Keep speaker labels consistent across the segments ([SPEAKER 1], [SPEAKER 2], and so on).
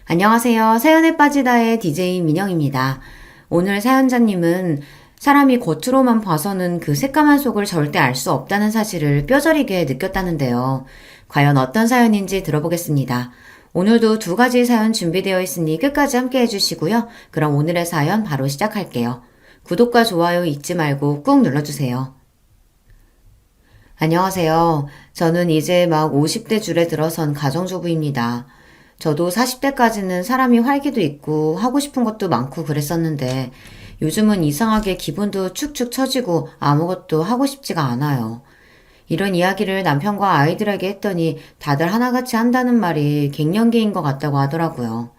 [SPEAKER 1] 안녕하세요. 사연에 빠지다의 DJ 민영입니다. 오늘 사연자님은 사람이 겉으로만 봐서는 그 새까만 속을 절대 알 수 없다는 사실을 뼈저리게 느꼈다는데요. 과연 어떤 사연인지 들어보겠습니다. 오늘도 두 가지 사연 준비되어 있으니 끝까지 함께 해주시고요. 그럼 오늘의 사연 바로 시작할게요. 구독과 좋아요 잊지 말고 꾹 눌러주세요. 안녕하세요. 저는 이제 막 50대 줄에 들어선 가정주부입니다. 저도 40대까지는 사람이 활기도 있고 하고 싶은 것도 많고 그랬었는데 요즘은 이상하게 기분도 축축 처지고 아무것도 하고 싶지가 않아요. 이런 이야기를 남편과 아이들에게 했더니 다들 하나같이 한다는 말이 갱년기인 것 같다고 하더라고요.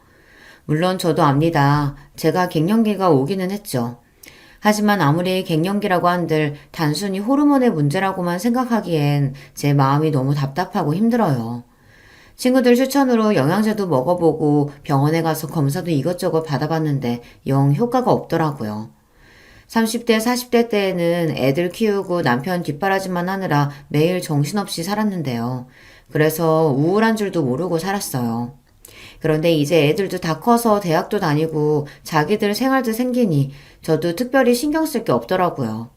[SPEAKER 1] 물론 저도 압니다. 제가 갱년기가 오기는 했죠. 하지만 아무리 갱년기라고 한들 단순히 호르몬의 문제라고만 생각하기엔 제 마음이 너무 답답하고 힘들어요. 친구들 추천으로 영양제도 먹어보고 병원에 가서 검사도 이것저것 받아봤는데 영 효과가 없더라고요. 30대, 40대 때에는 애들 키우고 남편 뒷바라지만 하느라 매일 정신없이 살았는데요. 그래서 우울한 줄도 모르고 살았어요. 그런데 이제 애들도 다 커서 대학도 다니고 자기들 생활도 생기니 저도 특별히 신경 쓸 게 없더라고요.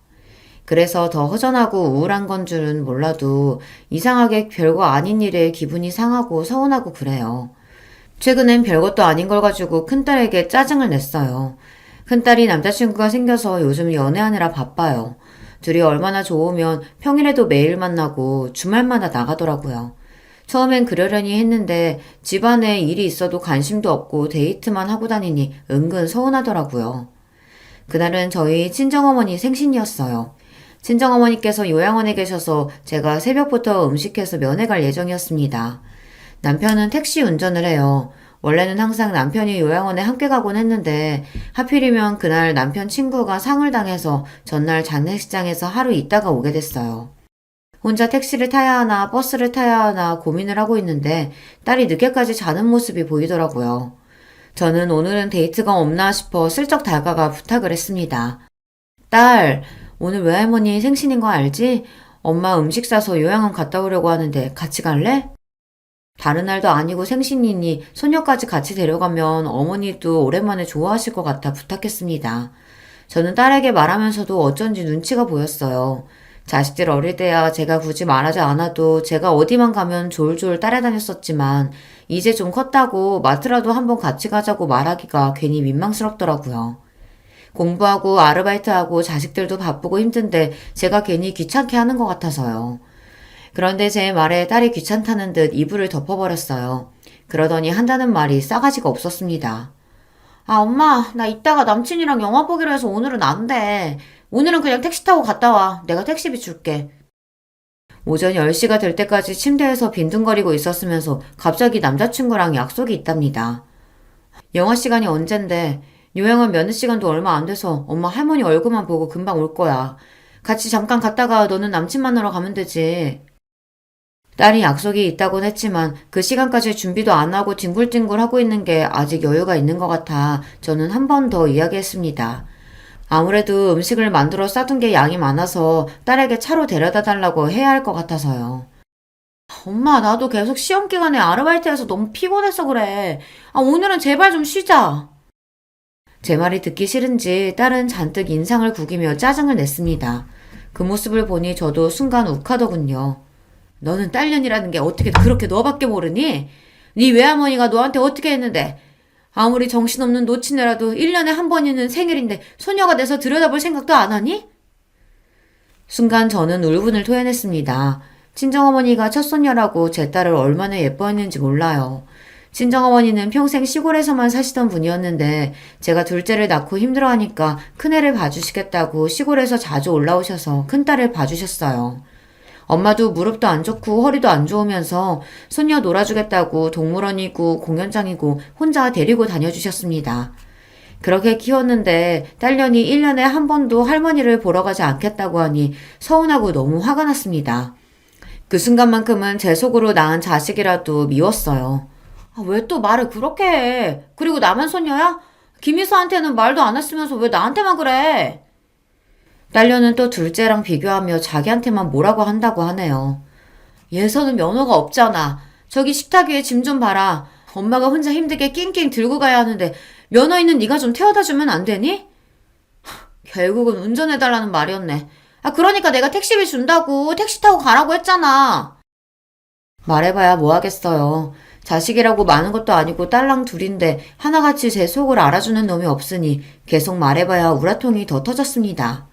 [SPEAKER 1] 그래서 더 허전하고 우울한 건 줄은 몰라도 이상하게 별거 아닌 일에 기분이 상하고 서운하고 그래요. 최근엔 별것도 아닌 걸 가지고 큰딸에게 짜증을 냈어요. 큰딸이 남자친구가 생겨서 요즘 연애하느라 바빠요. 둘이 얼마나 좋으면 평일에도 매일 만나고 주말마다 나가더라고요. 처음엔 그러려니 했는데 집안에 일이 있어도 관심도 없고 데이트만 하고 다니니 은근 서운하더라고요. 그날은 저희 친정어머니 생신이었어요. 친정어머니께서 요양원에 계셔서 제가 새벽부터 음식해서 면회 갈 예정이었습니다. 남편은 택시 운전을 해요. 원래는 항상 남편이 요양원에 함께 가곤 했는데 하필이면 그날 남편 친구가 상을 당해서 전날 장례식장에서 하루 있다가 오게 됐어요. 혼자 택시를 타야 하나 버스를 타야 하나 고민을 하고 있는데 딸이 늦게까지 자는 모습이 보이더라고요. 저는 오늘은 데이트가 없나 싶어 슬쩍 다가가 부탁을 했습니다. 딸, 오늘 외할머니 생신인 거 알지? 엄마 음식 싸서 요양원 갔다 오려고 하는데 같이 갈래? 다른 날도 아니고 생신이니 손녀까지 같이 데려가면 어머니도 오랜만에 좋아하실 것 같아 부탁했습니다. 저는 딸에게 말하면서도 어쩐지 눈치가 보였어요. 자식들 어릴 때야 제가 굳이 말하지 않아도 제가 어디만 가면 졸졸 따라다녔었지만 이제 좀 컸다고 마트라도 한번 같이 가자고 말하기가 괜히 민망스럽더라고요. 공부하고 아르바이트하고 자식들도 바쁘고 힘든데 제가 괜히 귀찮게 하는 것 같아서요. 그런데 제 말에 딸이 귀찮다는 듯 이불을 덮어버렸어요. 그러더니 한다는 말이 싸가지가 없었습니다. 아, 엄마, 나 이따가 남친이랑 영화 보기로 해서 오늘은 안 돼. 오늘은 그냥 택시 타고 갔다 와. 내가 택시비 줄게. 오전 10시가 될 때까지 침대에서 빈둥거리고 있었으면서 갑자기 남자친구랑 약속이 있답니다. 영화 시간이 언젠데 요양원 면회 시간도 얼마 안 돼서 엄마 할머니 얼굴만 보고 금방 올 거야. 같이 잠깐 갔다가 너는 남친 만나러 가면 되지. 딸이 약속이 있다곤 했지만 그 시간까지 준비도 안 하고 뒹굴뒹굴 하고 있는 게 아직 여유가 있는 것 같아 저는 한 번 더 이야기했습니다. 아무래도 음식을 만들어 싸둔 게 양이 많아서 딸에게 차로 데려다 달라고 해야 할 것 같아서요. 엄마, 나도 계속 시험 기간에 아르바이트해서 너무 피곤해서 그래. 아, 오늘은 제발 좀 쉬자. 제 말이 듣기 싫은지 딸은 잔뜩 인상을 구기며 짜증을 냈습니다. 그 모습을 보니 저도 순간 욱하더군요. 너는 딸년이라는 게 어떻게 그렇게 너밖에 모르니? 네 외할머니가 너한테 어떻게 했는데? 아무리 정신없는 노친애라도 1년에 한 번이는 생일인데 소녀가 돼서 들여다볼 생각도 안 하니? 순간 저는 울분을 토해냈습니다. 친정어머니가 첫손녀라고 제 딸을 얼마나 예뻐했는지 몰라요. 친정어머니는 평생 시골에서만 사시던 분이었는데 제가 둘째를 낳고 힘들어하니까 큰애를 봐주시겠다고 시골에서 자주 올라오셔서 큰딸을 봐주셨어요. 엄마도 무릎도 안 좋고 허리도 안 좋으면서 손녀 놀아주겠다고 동물원이고 공연장이고 혼자 데리고 다녀주셨습니다. 그렇게 키웠는데 딸년이 1년에 한 번도 할머니를 보러 가지 않겠다고 하니 서운하고 너무 화가 났습니다. 그 순간만큼은 제 속으로 낳은 자식이라도 미웠어요. 아, 왜 또 말을 그렇게 해? 그리고 나만 손녀야? 김희수한테는 말도 안 했으면서 왜 나한테만 그래? 딸려는 또 둘째랑 비교하며 자기한테만 뭐라고 한다고 하네요. 예서는 면허가 없잖아. 저기 식탁 위에 짐 좀 봐라. 엄마가 혼자 힘들게 낑낑 들고 가야 하는데 면허 있는 네가 좀 태워다 주면 안 되니? 결국은 운전해달라는 말이었네. 그러니까 내가 택시비 준다고 택시 타고 가라고 했잖아. 말해봐야 뭐 하겠어요. 자식이라고 많은 것도 아니고 딸랑 둘인데 하나같이 제 속을 알아주는 놈이 없으니 계속 말해봐야 우라통이 더 터졌습니다.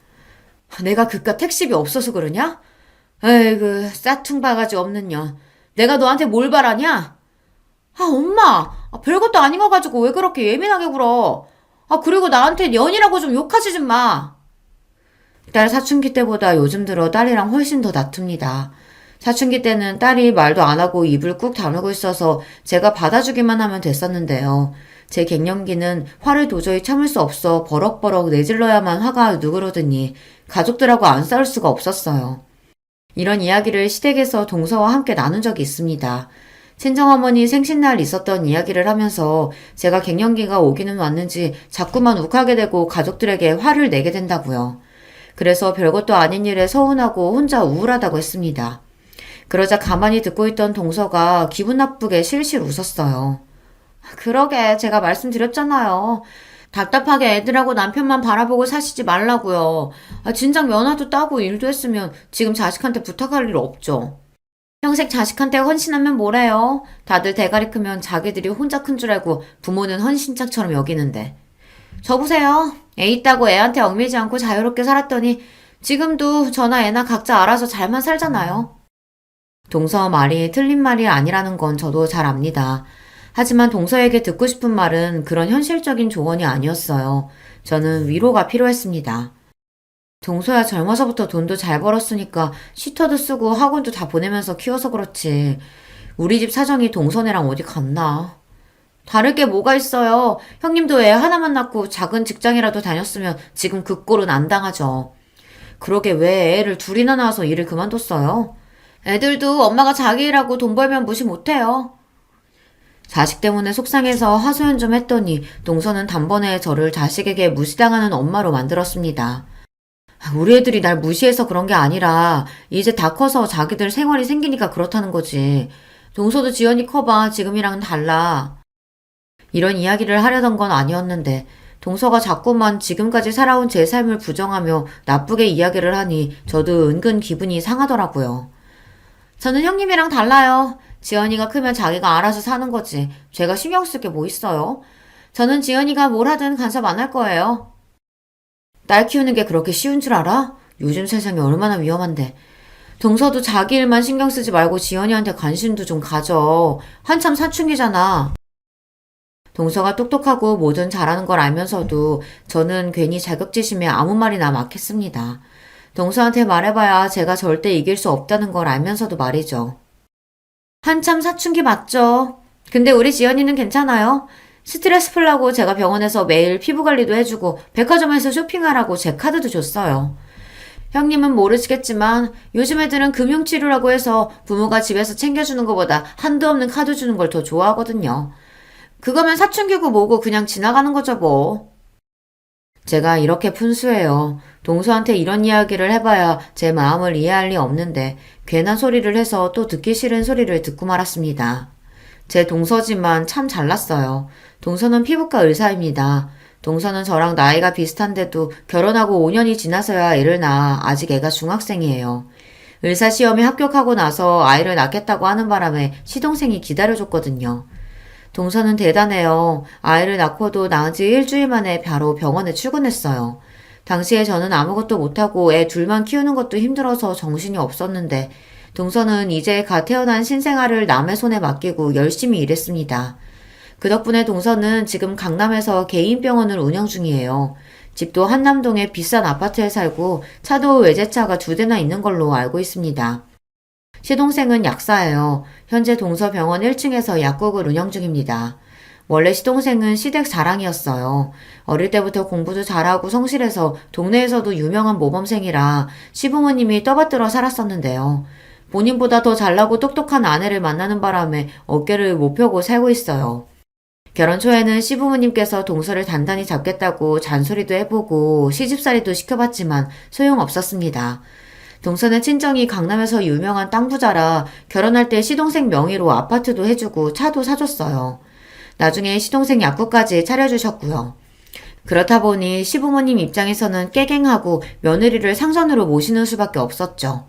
[SPEAKER 1] 내가 그깟 택시비 없어서 그러냐? 에이그 싸퉁바가지 없는 년. 내가 너한테 뭘 바라냐? 엄마! 별것도 아닌 거 가지고 왜 그렇게 예민하게 굴어? 그리고 나한테 년이라고 좀 욕하지 좀 마. 딸 사춘기 때보다 요즘 들어 딸이랑 훨씬 더 다툽니다. 사춘기 때는 딸이 말도 안 하고 입을 꾹 다물고 있어서 제가 받아주기만 하면 됐었는데요. 제 갱년기는 화를 도저히 참을 수 없어 버럭버럭 내질러야만 화가 누그러드니 가족들하고 안 싸울 수가 없었어요. 이런 이야기를 시댁에서 동서와 함께 나눈 적이 있습니다. 친정어머니 생신날 있었던 이야기를 하면서 제가 갱년기가 오기는 왔는지 자꾸만 욱하게 되고 가족들에게 화를 내게 된다고요. 그래서 별것도 아닌 일에 서운하고 혼자 우울하다고 했습니다. 그러자 가만히 듣고 있던 동서가 기분 나쁘게 실실 웃었어요. 그러게 제가 말씀드렸잖아요. 답답하게 애들하고 남편만 바라보고 사시지 말라고요. 진작 면허도 따고 일도 했으면 지금 자식한테 부탁할 일 없죠. 평생 자식한테 헌신하면 뭐래요? 다들 대가리 크면 자기들이 혼자 큰 줄 알고 부모는 헌신짝처럼 여기는데. 저 보세요. 애 있다고 애한테 얽매이지 않고 자유롭게 살았더니 지금도 저나 애나 각자 알아서 잘만 살잖아요. 동서 말이 틀린 말이 아니라는 건 저도 잘 압니다. 하지만 동서에게 듣고 싶은 말은 그런 현실적인 조언이 아니었어요. 저는 위로가 필요했습니다. 동서야 젊어서부터 돈도 잘 벌었으니까 슈터도 쓰고 학원도 다 보내면서 키워서 그렇지. 우리 집 사정이 동서네랑 어디 같나. 다를 게 뭐가 있어요. 형님도 애 하나만 낳고 작은 직장이라도 다녔으면 지금 그 꼴은 안 당하죠. 그러게 왜 애를 둘이나 낳아서 일을 그만뒀어요? 애들도 엄마가 자기 일하고 돈 벌면 무시 못해요. 자식 때문에 속상해서 하소연 좀 했더니 동서는 단번에 저를 자식에게 무시당하는 엄마로 만들었습니다. 우리 애들이 날 무시해서 그런 게 아니라 이제 다 커서 자기들 생활이 생기니까 그렇다는 거지. 동서도 지연이 커봐. 지금이랑은 달라. 이런 이야기를 하려던 건 아니었는데 동서가 자꾸만 지금까지 살아온 제 삶을 부정하며 나쁘게 이야기를 하니 저도 은근 기분이 상하더라고요. 저는 형님이랑 달라요. 지연이가 크면 자기가 알아서 사는 거지. 제가 신경 쓸 게 뭐 있어요? 저는 지연이가 뭘 하든 간섭 안 할 거예요. 딸 키우는 게 그렇게 쉬운 줄 알아? 요즘 세상이 얼마나 위험한데. 동서도 자기 일만 신경 쓰지 말고 지연이한테 관심도 좀 가져. 한참 사춘기잖아. 동서가 똑똑하고 뭐든 잘하는 걸 알면서도 저는 괜히 자격지심에 아무 말이나 막 했습니다. 동서한테 말해봐야 제가 절대 이길 수 없다는 걸 알면서도 말이죠. 한참 사춘기 맞죠? 근데 우리 지연이는 괜찮아요. 스트레스 풀라고 제가 병원에서 매일 피부 관리도 해주고 백화점에서 쇼핑하라고 제 카드도 줬어요. 형님은 모르시겠지만 요즘 애들은 금융치료라고 해서 부모가 집에서 챙겨주는 것보다 한도 없는 카드 주는 걸 더 좋아하거든요. 그거면 사춘기고 뭐고 그냥 지나가는 거죠 뭐. 제가 이렇게 푼수해요. 동서한테 이런 이야기를 해봐야 제 마음을 이해할 리 없는데 괜한 소리를 해서 또 듣기 싫은 소리를 듣고 말았습니다. 제 동서지만 참 잘났어요. 동서는 피부과 의사입니다. 동서는 저랑 나이가 비슷한데도 결혼하고 5년이 지나서야 애를 낳아 아직 애가 중학생이에요. 의사 시험에 합격하고 나서 아이를 낳겠다고 하는 바람에 시동생이 기다려줬거든요. 동서는 대단해요. 아이를 낳고도 낳은 지 일주일 만에 바로 병원에 출근했어요. 당시에 저는 아무것도 못하고 애 둘만 키우는 것도 힘들어서 정신이 없었는데 동서는 이제 갓 태어난 신생아를 남의 손에 맡기고 열심히 일했습니다. 그 덕분에 동서는 지금 강남에서 개인 병원을 운영 중이에요. 집도 한남동의 비싼 아파트에 살고 차도 외제차가 2대나 있는 걸로 알고 있습니다. 시동생은 약사예요. 현재 동서병원 1층에서 약국을 운영 중입니다. 원래 시동생은 시댁 자랑이었어요. 어릴 때부터 공부도 잘하고 성실해서 동네에서도 유명한 모범생이라 시부모님이 떠받들어 살았었는데요. 본인보다 더 잘나고 똑똑한 아내를 만나는 바람에 어깨를 못 펴고 살고 있어요. 결혼 초에는 시부모님께서 동서를 단단히 잡겠다고 잔소리도 해보고 시집살이도 시켜봤지만 소용없었습니다. 동서는 친정이 강남에서 유명한 땅 부자라 결혼할 때 시동생 명의로 아파트도 해주고 차도 사줬어요. 나중에 시동생 약국까지 차려주셨고요. 그렇다 보니 시부모님 입장에서는 깨갱하고 며느리를 상선으로 모시는 수밖에 없었죠.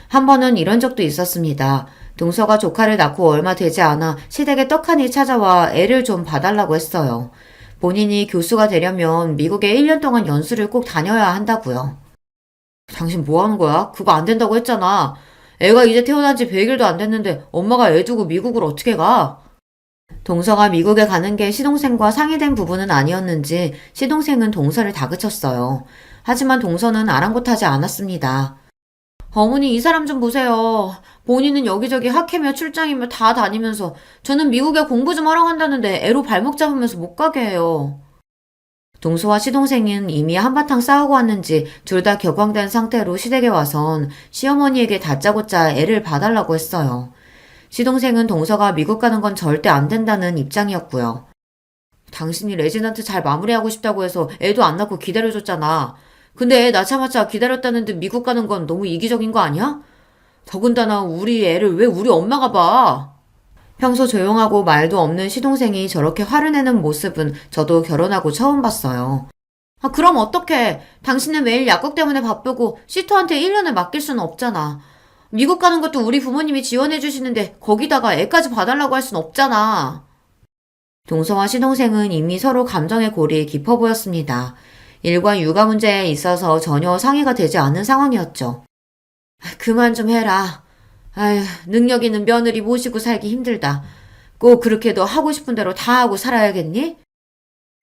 [SPEAKER 1] 한 번은 이런 적도 있었습니다. 동서가 조카를 낳고 얼마 되지 않아 시댁에 떡하니 찾아와 애를 좀 봐달라고 했어요. 본인이 교수가 되려면 미국에 1년 동안 연수를 꼭 다녀야 한다고요. 당신 뭐 하는 거야? 그거 안 된다고 했잖아. 애가 이제 태어난 지 100일도 안 됐는데 엄마가 애 두고 미국을 어떻게 가? 동서가 미국에 가는 게 시동생과 상의된 부분은 아니었는지 시동생은 동서를 다그쳤어요. 하지만 동서는 아랑곳하지 않았습니다. 어머니 이 사람 좀 보세요. 본인은 여기저기 학회며 출장이며 다 다니면서 저는 미국에 공부 좀 하러 간다는데 애로 발목 잡으면서 못 가게 해요. 동서와 시동생은 이미 한바탕 싸우고 왔는지 둘 다 격앙된 상태로 시댁에 와선 시어머니에게 다짜고짜 애를 봐달라고 했어요. 시동생은 동서가 미국 가는 건 절대 안 된다는 입장이었고요. 당신이 레지던트 잘 마무리하고 싶다고 해서 애도 안 낳고 기다려줬잖아. 근데 애 낳자마자 기다렸다는데 미국 가는 건 너무 이기적인 거 아니야? 더군다나 우리 애를 왜 우리 엄마가 봐? 평소 조용하고 말도 없는 시동생이 저렇게 화를 내는 모습은 저도 결혼하고 처음 봤어요. 아, 그럼 어떡해. 당신은 매일 약국 때문에 바쁘고 시토한테 1년을 맡길 수는 없잖아. 미국 가는 것도 우리 부모님이 지원해 주시는데 거기다가 애까지 봐달라고 할 순 없잖아. 동서와 시동생은 이미 서로 감정의 골이 깊어 보였습니다. 일과 육아 문제에 있어서 전혀 상의가 되지 않은 상황이었죠. 그만 좀 해라. 아휴, 능력 있는 며느리 모시고 살기 힘들다. 꼭 그렇게 너 하고 싶은 대로 다 하고 살아야겠니?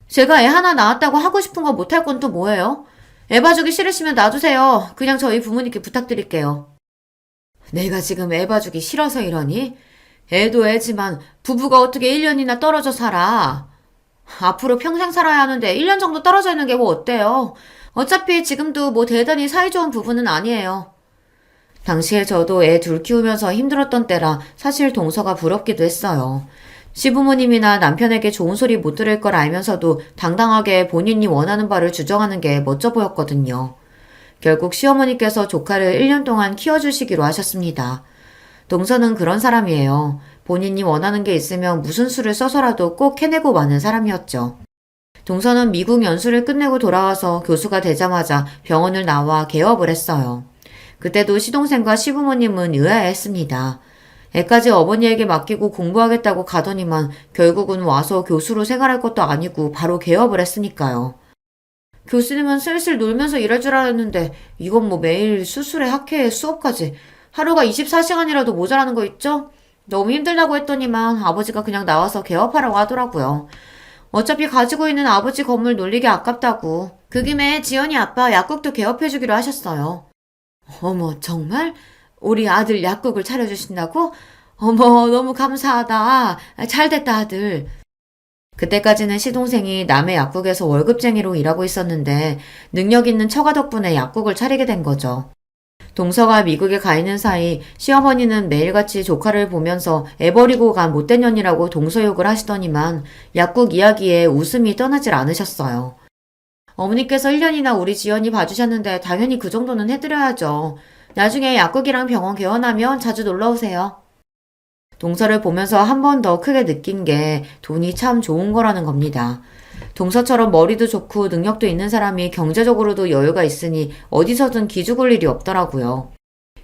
[SPEAKER 1] 제가 애 하나 낳았다고 하고 싶은 거 못할 건 또 뭐예요? 애 봐주기 싫으시면 놔두세요. 그냥 저희 부모님께 부탁드릴게요. 내가 지금 애 봐주기 싫어서 이러니? 애도 애지만 부부가 어떻게 1년이나 떨어져 살아? 앞으로 평생 살아야 하는데 1년 정도 떨어져 있는 게 뭐 어때요? 어차피 지금도 뭐 대단히 사이좋은 부부는 아니에요. 당시에 저도 애 둘 키우면서 힘들었던 때라 사실 동서가 부럽기도 했어요. 시부모님이나 남편에게 좋은 소리 못 들을 걸 알면서도 당당하게 본인이 원하는 바를 주장하는 게 멋져 보였거든요. 결국 시어머니께서 조카를 1년 동안 키워주시기로 하셨습니다. 동서는 그런 사람이에요. 본인이 원하는 게 있으면 무슨 수를 써서라도 꼭 해내고 마는 사람이었죠. 동서는 미국 연수를 끝내고 돌아와서 교수가 되자마자 병원을 나와 개업을 했어요. 그때도 시동생과 시부모님은 의아해했습니다. 애까지 어머니에게 맡기고 공부하겠다고 가더니만 결국은 와서 교수로 생활할 것도 아니고 바로 개업을 했으니까요. 교수님은 슬슬 놀면서 일할 줄 알았는데 이건 뭐 매일 수술에 학회에 수업까지 하루가 24시간이라도 모자라는 거 있죠? 너무 힘들다고 했더니만 아버지가 그냥 나와서 개업하라고 하더라고요. 어차피 가지고 있는 아버지 건물 놀리기 아깝다고. 그 김에 지연이 아빠 약국도 개업해주기로 하셨어요. 어머, 정말? 우리 아들 약국을 차려주신다고? 어머, 너무 감사하다. 잘됐다, 아들. 그때까지는 시동생이 남의 약국에서 월급쟁이로 일하고 있었는데 능력 있는 처가 덕분에 약국을 차리게 된 거죠. 동서가 미국에 가 있는 사이 시어머니는 매일같이 조카를 보면서 애 버리고 간 못된 년이라고 동서 욕을 하시더니만 약국 이야기에 웃음이 떠나질 않으셨어요. 어머니께서 1년이나 우리 지연이 봐주셨는데 당연히 그 정도는 해드려야죠. 나중에 약국이랑 병원 개원하면 자주 놀러오세요. 동서를 보면서 한 번 더 크게 느낀 게 돈이 참 좋은 거라는 겁니다. 동서처럼 머리도 좋고 능력도 있는 사람이 경제적으로도 여유가 있으니 어디서든 기죽을 일이 없더라고요.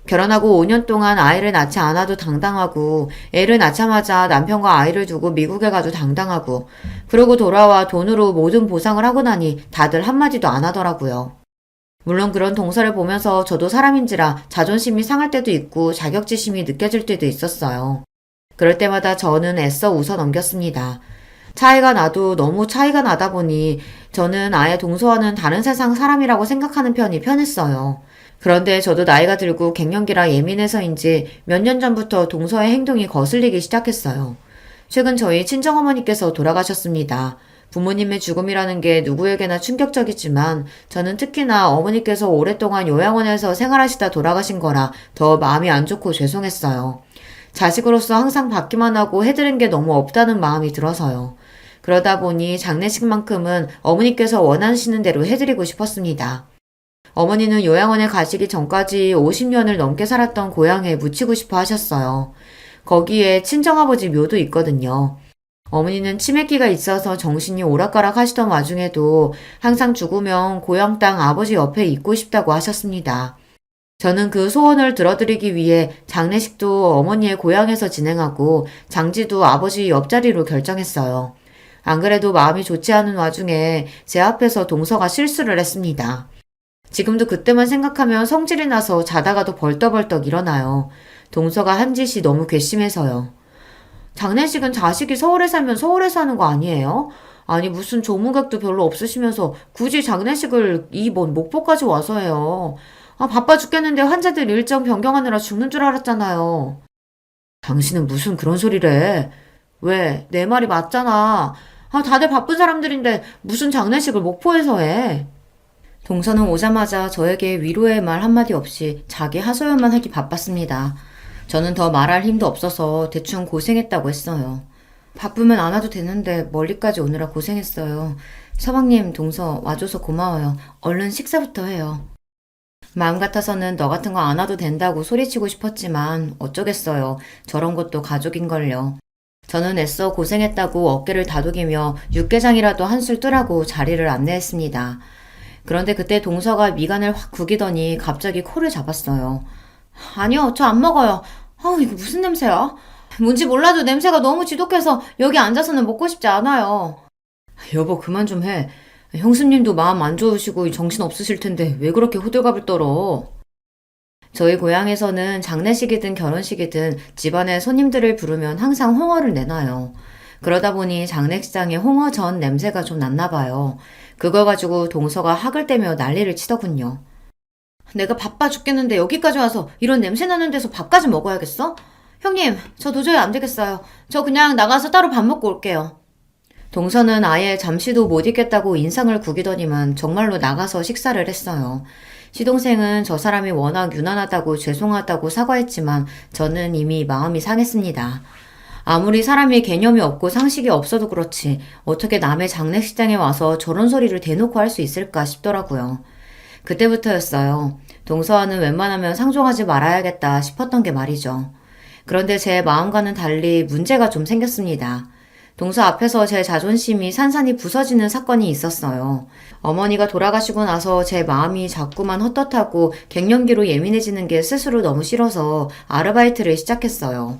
[SPEAKER 1] 결혼하고 5년 동안 아이를 낳지 않아도 당당하고 애를 낳자마자 남편과 아이를 두고 미국에 가도 당당하고 그러고 돌아와 돈으로 모든 보상을 하고 나니 다들 한마디도 안 하더라고요. 물론 그런 동서를 보면서 저도 사람인지라 자존심이 상할 때도 있고 자격지심이 느껴질 때도 있었어요. 그럴 때마다 저는 애써 웃어 넘겼습니다. 차이가 나도 너무 차이가 나다 보니 저는 아예 동서와는 다른 세상 사람이라고 생각하는 편이 편했어요. 그런데 저도 나이가 들고 갱년기라 예민해서인지 몇 년 전부터 동서의 행동이 거슬리기 시작했어요. 최근 저희 친정어머니께서 돌아가셨습니다. 부모님의 죽음이라는 게 누구에게나 충격적이지만 저는 특히나 어머니께서 오랫동안 요양원에서 생활하시다 돌아가신 거라 더 마음이 안 좋고 죄송했어요. 자식으로서 항상 받기만 하고 해드린 게 너무 없다는 마음이 들어서요. 그러다 보니 장례식만큼은 어머니께서 원하시는 대로 해드리고 싶었습니다. 어머니는 요양원에 가시기 전까지 50년을 넘게 살았던 고향에 묻히고 싶어 하셨어요. 거기에 친정아버지 묘도 있거든요. 어머니는 치매기가 있어서 정신이 오락가락 하시던 와중에도 항상 죽으면 고향 땅 아버지 옆에 있고 싶다고 하셨습니다. 저는 그 소원을 들어드리기 위해 장례식도 어머니의 고향에서 진행하고 장지도 아버지 옆자리로 결정했어요. 안 그래도 마음이 좋지 않은 와중에 제 앞에서 동서가 실수를 했습니다. 지금도 그때만 생각하면 성질이 나서 자다가도 벌떡벌떡 일어나요. 동서가 한 짓이 너무 괘씸해서요. 장례식은 자식이 서울에 살면 서울에서 하는 거 아니에요? 아니 무슨 조무객도 별로 없으시면서 굳이 장례식을 먼 목포까지 와서 해요. 아 바빠 죽겠는데 환자들 일정 변경하느라 죽는 줄 알았잖아요. 당신은 무슨 그런 소리를 해? 왜? 내 말이 맞잖아. 아 다들 바쁜 사람들인데 무슨 장례식을 목포에서 해? 동서는 오자마자 저에게 위로의 말 한마디 없이 자기 하소연만 하기 바빴습니다. 저는 더 말할 힘도 없어서 대충 고생했다고 했어요. 바쁘면 안 와도 되는데 멀리까지 오느라 고생했어요. 서방님, 동서 와줘서 고마워요. 얼른 식사부터 해요. 마음 같아서는 너 같은 거 안 와도 된다고 소리치고 싶었지만 어쩌겠어요. 저런 것도 가족인걸요. 저는 애써 고생했다고 어깨를 다독이며 육개장이라도 한술 뜨라고 자리를 안내했습니다. 그런데 그때 동서가 미간을 확 구기더니 갑자기 코를 잡았어요. 아니요, 저 안 먹어요. 이거 무슨 냄새야? 뭔지 몰라도 냄새가 너무 지독해서 여기 앉아서는 먹고 싶지 않아요. 여보, 그만 좀 해. 형수님도 마음 안 좋으시고 정신 없으실 텐데 왜 그렇게 호들갑을 떨어? 저희 고향에서는 장례식이든 결혼식이든 집안에 손님들을 부르면 항상 홍어를 내놔요. 그러다 보니 장례식장에 홍어전 냄새가 좀 났나 봐요. 그걸 가지고 동서가 학을 떼며 난리를 치더군요. 내가 바빠 죽겠는데 여기까지 와서 이런 냄새 나는 데서 밥까지 먹어야겠어? 형님, 저 도저히 안 되겠어요. 저 그냥 나가서 따로 밥 먹고 올게요. 동서는 아예 잠시도 못 있겠다고 인상을 구기더니만 정말로 나가서 식사를 했어요. 시동생은 저 사람이 워낙 유난하다고 죄송하다고 사과했지만 저는 이미 마음이 상했습니다. 아무리 사람이 개념이 없고 상식이 없어도 그렇지 어떻게 남의 장례식장에 와서 저런 소리를 대놓고 할 수 있을까 싶더라고요. 그때부터였어요. 동서와는 웬만하면 상종하지 말아야겠다 싶었던 게 말이죠. 그런데 제 마음과는 달리 문제가 좀 생겼습니다. 동서 앞에서 제 자존심이 산산이 부서지는 사건이 있었어요. 어머니가 돌아가시고 나서 제 마음이 자꾸만 헛헛하고 갱년기로 예민해지는 게 스스로 너무 싫어서 아르바이트를 시작했어요.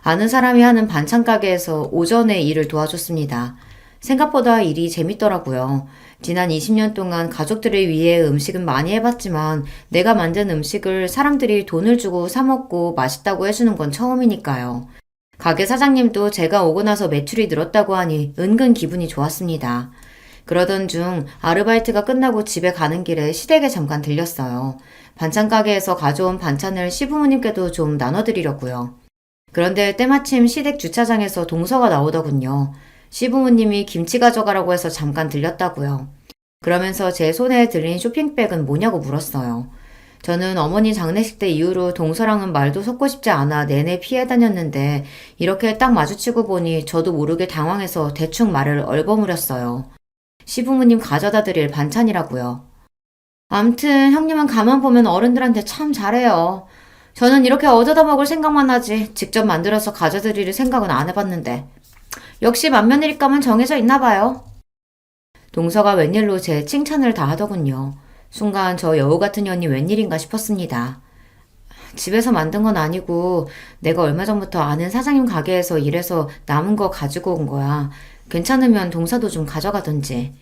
[SPEAKER 1] 아는 사람이 하는 반찬 가게에서 오전에 일을 도와줬습니다. 생각보다 일이 재밌더라고요. 지난 20년 동안 가족들을 위해 음식은 많이 해봤지만 내가 만든 음식을 사람들이 돈을 주고 사 먹고 맛있다고 해주는 건 처음이니까요. 가게 사장님도 제가 오고 나서 매출이 늘었다고 하니 은근 기분이 좋았습니다. 그러던 중 아르바이트가 끝나고 집에 가는 길에 시댁에 잠깐 들렸어요. 반찬 가게에서 가져온 반찬을 시부모님께도 좀 나눠드리려고요. 그런데 때마침 시댁 주차장에서 동서가 나오더군요. 시부모님이 김치 가져가라고 해서 잠깐 들렸다고요. 그러면서 제 손에 들린 쇼핑백은 뭐냐고 물었어요. 저는 어머니 장례식 때 이후로 동서랑은 말도 섞고 싶지 않아 내내 피해 다녔는데 이렇게 딱 마주치고 보니 저도 모르게 당황해서 대충 말을 얼버무렸어요. 시부모님 가져다 드릴 반찬이라고요. 암튼 형님은 가만 보면 어른들한테 참 잘해요. 저는 이렇게 얻어다 먹을 생각만 하지 직접 만들어서 가져드릴 생각은 안 해봤는데 역시 맏며느리감은 정해져 있나 봐요. 동서가 웬일로 제 칭찬을 다 하더군요. 순간 저 여우 같은 년이 웬일인가 싶었습니다. 집에서 만든 건 아니고 내가 얼마 전부터 아는 사장님 가게에서 일해서 남은 거 가지고 온 거야. 괜찮으면 동서도 좀 가져가던지.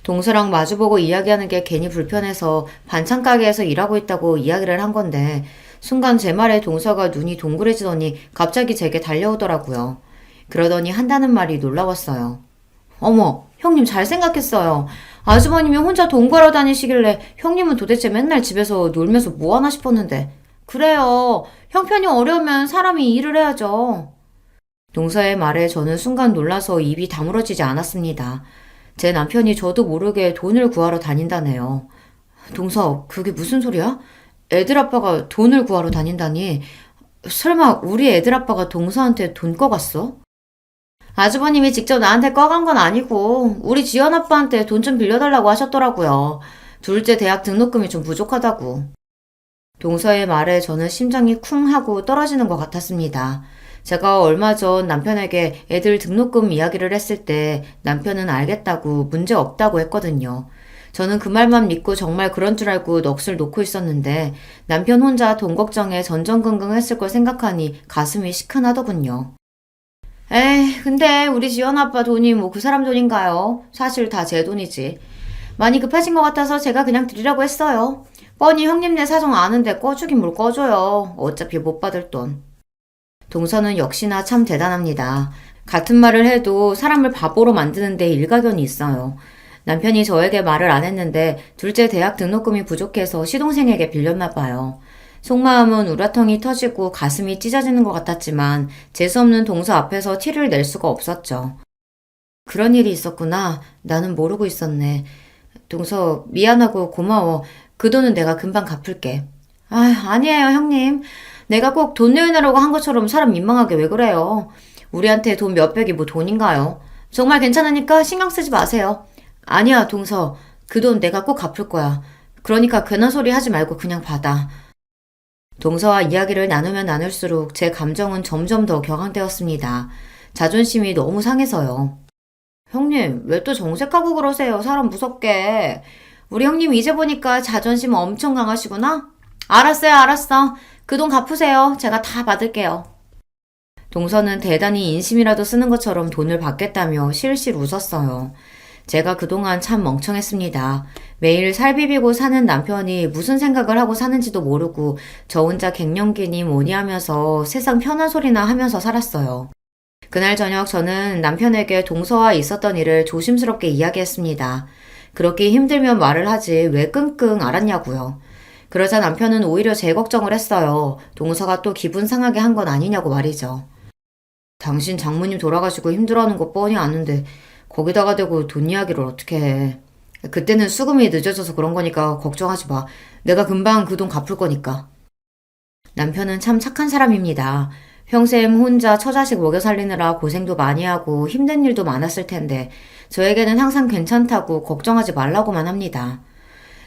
[SPEAKER 1] 동서랑 마주보고 이야기하는 게 괜히 불편해서 반찬 가게에서 일하고 있다고 이야기를 한 건데 순간 제 말에 동서가 눈이 동그래지더니 갑자기 제게 달려오더라고요. 그러더니 한다는 말이 놀라웠어요. 어머, 형님 잘 생각했어요. 아주버님이 혼자 돈 벌어 다니시길래 형님은 도대체 맨날 집에서 놀면서 뭐 하나 싶었는데. 그래요. 형편이 어려우면 사람이 일을 해야죠. 동서의 말에 저는 순간 놀라서 입이 다물어지지 않았습니다. 제 남편이 저도 모르게 돈을 구하러 다닌다네요. 동서, 그게 무슨 소리야? 애들 아빠가 돈을 구하러 다닌다니. 설마 우리 애들 아빠가 동서한테 돈 꺼갔어? 아주버님이 직접 나한테 꺼간 건 아니고 우리 지연 아빠한테 돈 좀 빌려달라고 하셨더라고요. 둘째 대학 등록금이 좀 부족하다고. 동서의 말에 저는 심장이 쿵 하고 떨어지는 것 같았습니다. 제가 얼마 전 남편에게 애들 등록금 이야기를 했을 때 남편은 알겠다고 문제 없다고 했거든요. 저는 그 말만 믿고 정말 그런 줄 알고 넋을 놓고 있었는데 남편 혼자 돈 걱정에 전전긍긍했을 걸 생각하니 가슴이 시큰하더군요. 에이, 근데 우리 지연 아빠 돈이 뭐 그 사람 돈인가요? 사실 다 제 돈이지. 많이 급하신 것 같아서 제가 그냥 드리라고 했어요. 뻔히 형님네 사정 아는데 꺼주긴 뭘 꺼줘요. 어차피 못 받을 돈. 동서는 역시나 참 대단합니다. 같은 말을 해도 사람을 바보로 만드는데 일가견이 있어요. 남편이 저에게 말을 안 했는데 둘째 대학 등록금이 부족해서 시동생에게 빌렸나 봐요. 속마음은 우라통이 터지고 가슴이 찢어지는 것 같았지만 재수없는 동서 앞에서 티를 낼 수가 없었죠. 그런 일이 있었구나. 나는 모르고 있었네. 동서 미안하고 고마워. 그 돈은 내가 금방 갚을게. 아니에요 형님. 내가 꼭 돈 내놓으라고 한 것처럼 사람 민망하게 왜 그래요. 우리한테 돈 몇백이 뭐 돈인가요? 정말 괜찮으니까 신경 쓰지 마세요. 아니야 동서. 그 돈 내가 꼭 갚을 거야. 그러니까 괜한 소리 하지 말고 그냥 받아. 동서와 이야기를 나누면 나눌수록 제 감정은 점점 더 격앙되었습니다. 자존심이 너무 상해서요. 형님, 왜 또 정색하고 그러세요? 사람 무섭게. 우리 형님 이제 보니까 자존심 엄청 강하시구나? 알았어요, 알았어. 그 돈 갚으세요. 제가 다 받을게요. 동서는 대단히 인심이라도 쓰는 것처럼 돈을 받겠다며 실실 웃었어요. 제가 그동안 참 멍청했습니다. 매일 살 비비고 사는 남편이 무슨 생각을 하고 사는지도 모르고 저 혼자 갱년기니 뭐니 하면서 세상 편한 소리나 하면서 살았어요. 그날 저녁 저는 남편에게 동서와 있었던 일을 조심스럽게 이야기했습니다. 그렇게 힘들면 말을 하지 왜 끙끙 앓았냐고요. 그러자 남편은 오히려 제 걱정을 했어요. 동서가 또 기분 상하게 한 건 아니냐고 말이죠. 당신 장모님 돌아가시고 힘들어하는 거 뻔히 아는데 거기다가 대고 돈 이야기를 어떻게 해. 그때는 수금이 늦어져서 그런 거니까 걱정하지 마. 내가 금방 그 돈 갚을 거니까. 남편은 참 착한 사람입니다. 평생 혼자 처자식 먹여 살리느라 고생도 많이 하고 힘든 일도 많았을 텐데 저에게는 항상 괜찮다고 걱정하지 말라고만 합니다.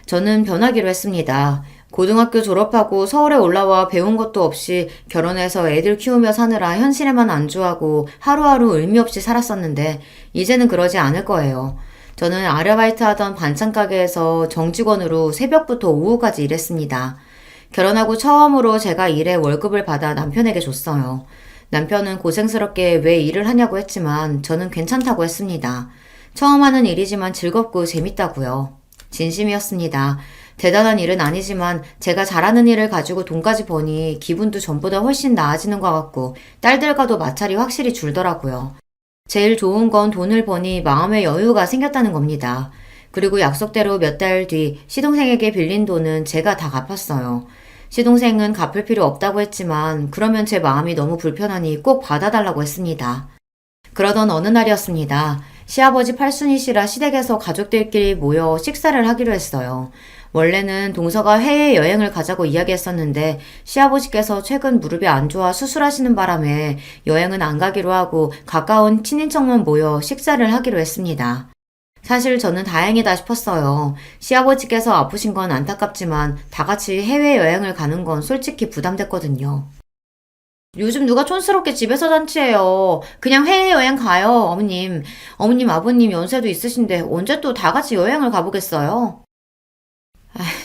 [SPEAKER 1] 저는 변하기로 했습니다. 고등학교 졸업하고 서울에 올라와 배운 것도 없이 결혼해서 애들 키우며 사느라 현실에만 안주하고 하루하루 의미 없이 살았었는데 이제는 그러지 않을 거예요. 저는 아르바이트 하던 반찬 가게에서 정직원으로 새벽부터 오후까지 일했습니다. 결혼하고 처음으로 제가 일에 월급을 받아 남편에게 줬어요. 남편은 고생스럽게 왜 일을 하냐고 했지만 저는 괜찮다고 했습니다. 처음 하는 일이지만 즐겁고 재밌다고요. 진심이었습니다. 대단한 일은 아니지만 제가 잘하는 일을 가지고 돈까지 버니 기분도 전보다 훨씬 나아지는 것 같고 딸들과도 마찰이 확실히 줄더라고요. 제일 좋은 건 돈을 버니 마음의 여유가 생겼다는 겁니다. 그리고 약속대로 몇 달 뒤 시동생에게 빌린 돈은 제가 다 갚았어요. 시동생은 갚을 필요 없다고 했지만 그러면 제 마음이 너무 불편하니 꼭 받아달라고 했습니다. 그러던 어느 날이었습니다. 시아버지 팔순이시라 시댁에서 가족들끼리 모여 식사를 하기로 했어요. 원래는 동서가 해외여행을 가자고 이야기했었는데 시아버지께서 최근 무릎이 안 좋아 수술하시는 바람에 여행은 안 가기로 하고 가까운 친인척만 모여 식사를 하기로 했습니다. 사실 저는 다행이다 싶었어요. 시아버지께서 아프신 건 안타깝지만 다 같이 해외여행을 가는 건 솔직히 부담됐거든요. 요즘 누가 촌스럽게 집에서 잔치해요. 그냥 해외여행 가요, 어머님. 어머님, 아버님 연세도 있으신데 언제 또 다 같이 여행을 가보겠어요?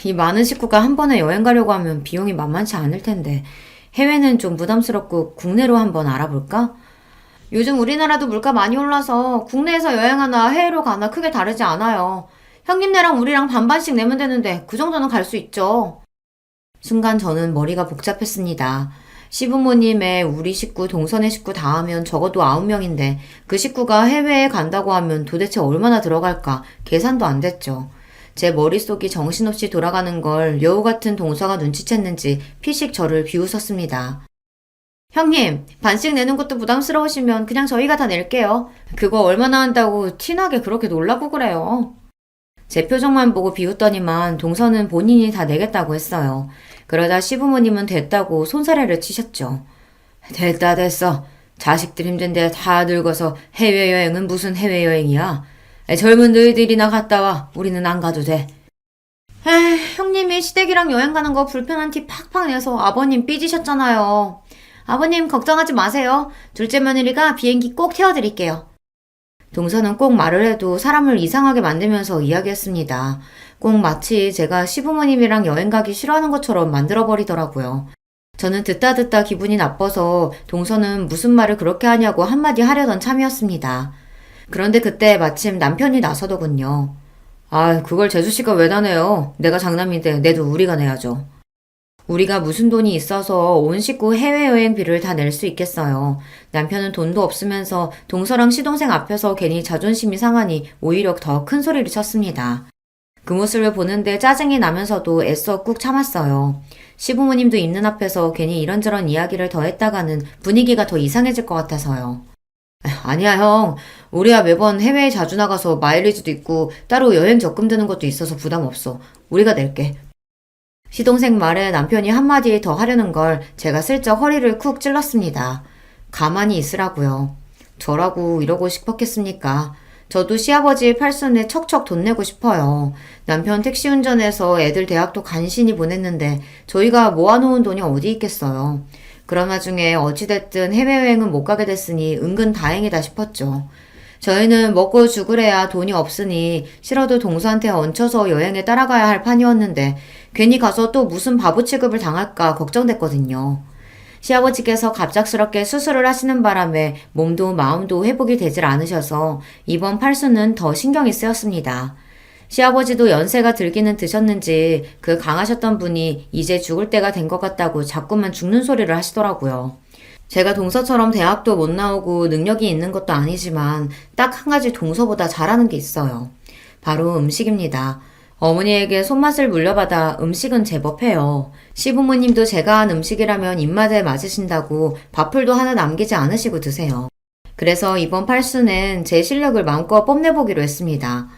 [SPEAKER 1] 이 많은 식구가 한 번에 여행 가려고 하면 비용이 만만치 않을 텐데 해외는 좀 부담스럽고 국내로 한번 알아볼까? 요즘 우리나라도 물가 많이 올라서 국내에서 여행하나 해외로 가나 크게 다르지 않아요. 형님네랑 우리랑 반반씩 내면 되는데 그 정도는 갈 수 있죠. 순간 저는 머리가 복잡했습니다. 시부모님의 우리 식구, 동선의 식구 다 하면 적어도 9명인데 그 식구가 해외에 간다고 하면 도대체 얼마나 들어갈까 계산도 안 됐죠. 제 머릿속이 정신없이 돌아가는 걸 여우 같은 동서가 눈치챘는지 피식 저를 비웃었습니다. 형님, 반씩 내는 것도 부담스러우시면 그냥 저희가 다 낼게요. 그거 얼마나 한다고 티나게 그렇게 놀라고 그래요. 제 표정만 보고 비웃더니만 동서는 본인이 다 내겠다고 했어요. 그러다 시부모님은 됐다고 손사래를 치셨죠. 됐다 됐어. 자식들 힘든데 다 늙어서 해외여행은 무슨 해외여행이야. 젊은 너희들이나 갔다 와. 우리는 안 가도 돼. 형님이 시댁이랑 여행 가는 거 불편한 티 팍팍 내서 아버님 삐지셨잖아요. 아버님 걱정하지 마세요. 둘째 며느리가 비행기 꼭 태워드릴게요. 동서는 꼭 말을 해도 사람을 이상하게 만들면서 이야기했습니다. 꼭 마치 제가 시부모님이랑 여행 가기 싫어하는 것처럼 만들어버리더라고요. 저는 듣다 기분이 나빠서 동서는 무슨 말을 그렇게 하냐고 한마디 하려던 참이었습니다. 그런데 그때 마침 남편이 나서더군요. 아, 그걸 재수씨가 왜 나내요? 내가 장남인데 내도 우리가 내야죠. 우리가 무슨 돈이 있어서 온 식구 해외여행비를 다 낼 수 있겠어요. 남편은 돈도 없으면서 동서랑 시동생 앞에서 괜히 자존심이 상하니 오히려 더 큰 소리를 쳤습니다. 그 모습을 보는데 짜증이 나면서도 애써 꾹 참았어요. 시부모님도 있는 앞에서 괜히 이런저런 이야기를 더 했다가는 분위기가 더 이상해질 것 같아서요. 아니야, 형. 우리야 매번 해외에 자주 나가서 마일리지도 있고 따로 여행 적금 드는 것도 있어서 부담 없어. 우리가 낼게. 시동생 말에 남편이 한마디 더 하려는 걸 제가 슬쩍 허리를 쿡 찔렀습니다. 가만히 있으라고요. 저라고 이러고 싶었겠습니까? 저도 시아버지 팔순에 척척 돈 내고 싶어요. 남편 택시 운전해서 애들 대학도 간신히 보냈는데 저희가 모아놓은 돈이 어디 있겠어요. 그런 와중에 어찌됐든 해외여행은 못 가게 됐으니 은근 다행이다 싶었죠. 저희는 먹고 죽으래야 돈이 없으니 싫어도 동서한테 얹혀서 여행에 따라가야 할 판이었는데 괜히 가서 또 무슨 바보 취급을 당할까 걱정됐거든요. 시아버지께서 갑작스럽게 수술을 하시는 바람에 몸도 마음도 회복이 되질 않으셔서 이번 팔순은 더 신경이 쓰였습니다. 시아버지도 연세가 들기는 드셨는지 그 강하셨던 분이 이제 죽을 때가 된 것 같다고 자꾸만 죽는 소리를 하시더라고요. 제가 동서처럼 대학도 못 나오고 능력이 있는 것도 아니지만 딱 한 가지 동서보다 잘하는 게 있어요. 바로 음식입니다. 어머니에게 손맛을 물려받아 음식은 제법 해요. 시부모님도 제가 한 음식이라면 입맛에 맞으신다고 밥풀도 하나 남기지 않으시고 드세요. 그래서 이번 팔순엔 제 실력을 마음껏 뽐내보기로 했습니다.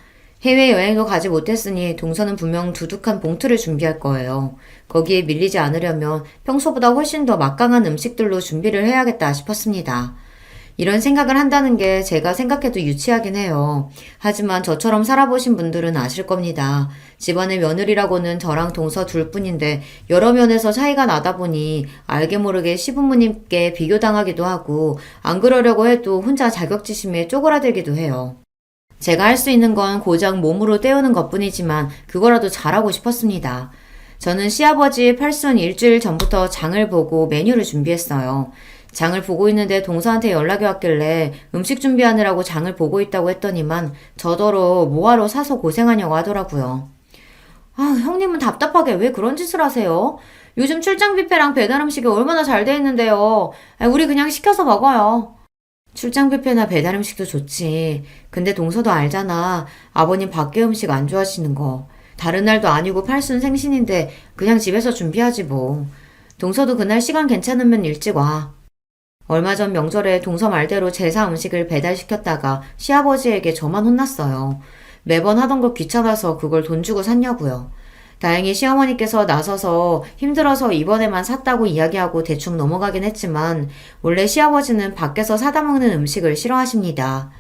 [SPEAKER 1] 해외여행도 가지 못했으니 동서는 분명 두둑한 봉투를 준비할 거예요. 거기에 밀리지 않으려면 평소보다 훨씬 더 막강한 음식들로 준비를 해야겠다 싶었습니다. 이런 생각을 한다는 게 제가 생각해도 유치하긴 해요. 하지만 저처럼 살아보신 분들은 아실 겁니다. 집안의 며느리라고는 저랑 동서 둘뿐인데 여러 면에서 차이가 나다 보니 알게 모르게 시부모님께 비교당하기도 하고 안 그러려고 해도 혼자 자격지심에 쪼그라들기도 해요. 제가 할 수 있는 건 고작 몸으로 때우는 것뿐이지만 그거라도 잘하고 싶었습니다. 저는 시아버지 팔순 일주일 전부터 장을 보고 메뉴를 준비했어요. 장을 보고 있는데 동서한테 연락이 왔길래 음식 준비하느라고 장을 보고 있다고 했더니만 저더러 뭐하러 사서 고생하냐고 하더라고요. 아, 형님은 답답하게 왜 그런 짓을 하세요? 요즘 출장 뷔페랑 배달 음식이 얼마나 잘 돼 있는데요. 우리 그냥 시켜서 먹어요. 출장 뷔페나 배달 음식도 좋지. 근데 동서도 알잖아. 아버님 밖에 음식 안 좋아하시는 거. 다른 날도 아니고 팔순 생신인데 그냥 집에서 준비하지 뭐. 동서도 그날 시간 괜찮으면 일찍 와. 얼마 전 명절에 동서 말대로 제사 음식을 배달시켰다가 시아버지에게 저만 혼났어요. 매번 하던 거 귀찮아서 그걸 돈 주고 샀냐고요. 다행히 시어머니께서 나서서 힘들어서 이번에만 샀다고 이야기하고 대충 넘어가긴 했지만 원래 시아버지는 밖에서 사다 먹는 음식을 싫어하십니다.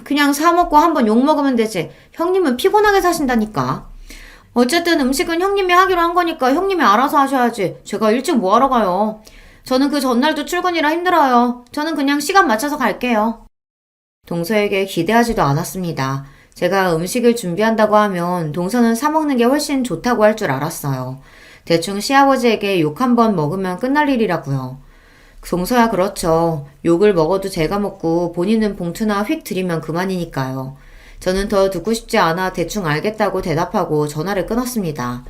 [SPEAKER 1] 그냥 사 먹고 한번 욕 먹으면 되지. 형님은 피곤하게 사신다니까. 어쨌든 음식은 형님이 하기로 한 거니까 형님이 알아서 하셔야지. 제가 일찍 뭐하러 가요. 저는 그 전날도 출근이라 힘들어요. 저는 그냥 시간 맞춰서 갈게요. 동서에게 기대하지도 않았습니다. 제가 음식을 준비한다고 하면 동서는 사먹는 게 훨씬 좋다고 할 줄 알았어요. 대충 시아버지에게 욕 한 번 먹으면 끝날 일이라고요. 동서야 그렇죠. 욕을 먹어도 제가 먹고 본인은 봉투나 휙 들이면 그만이니까요. 저는 더 듣고 싶지 않아 대충 알겠다고 대답하고 전화를 끊었습니다.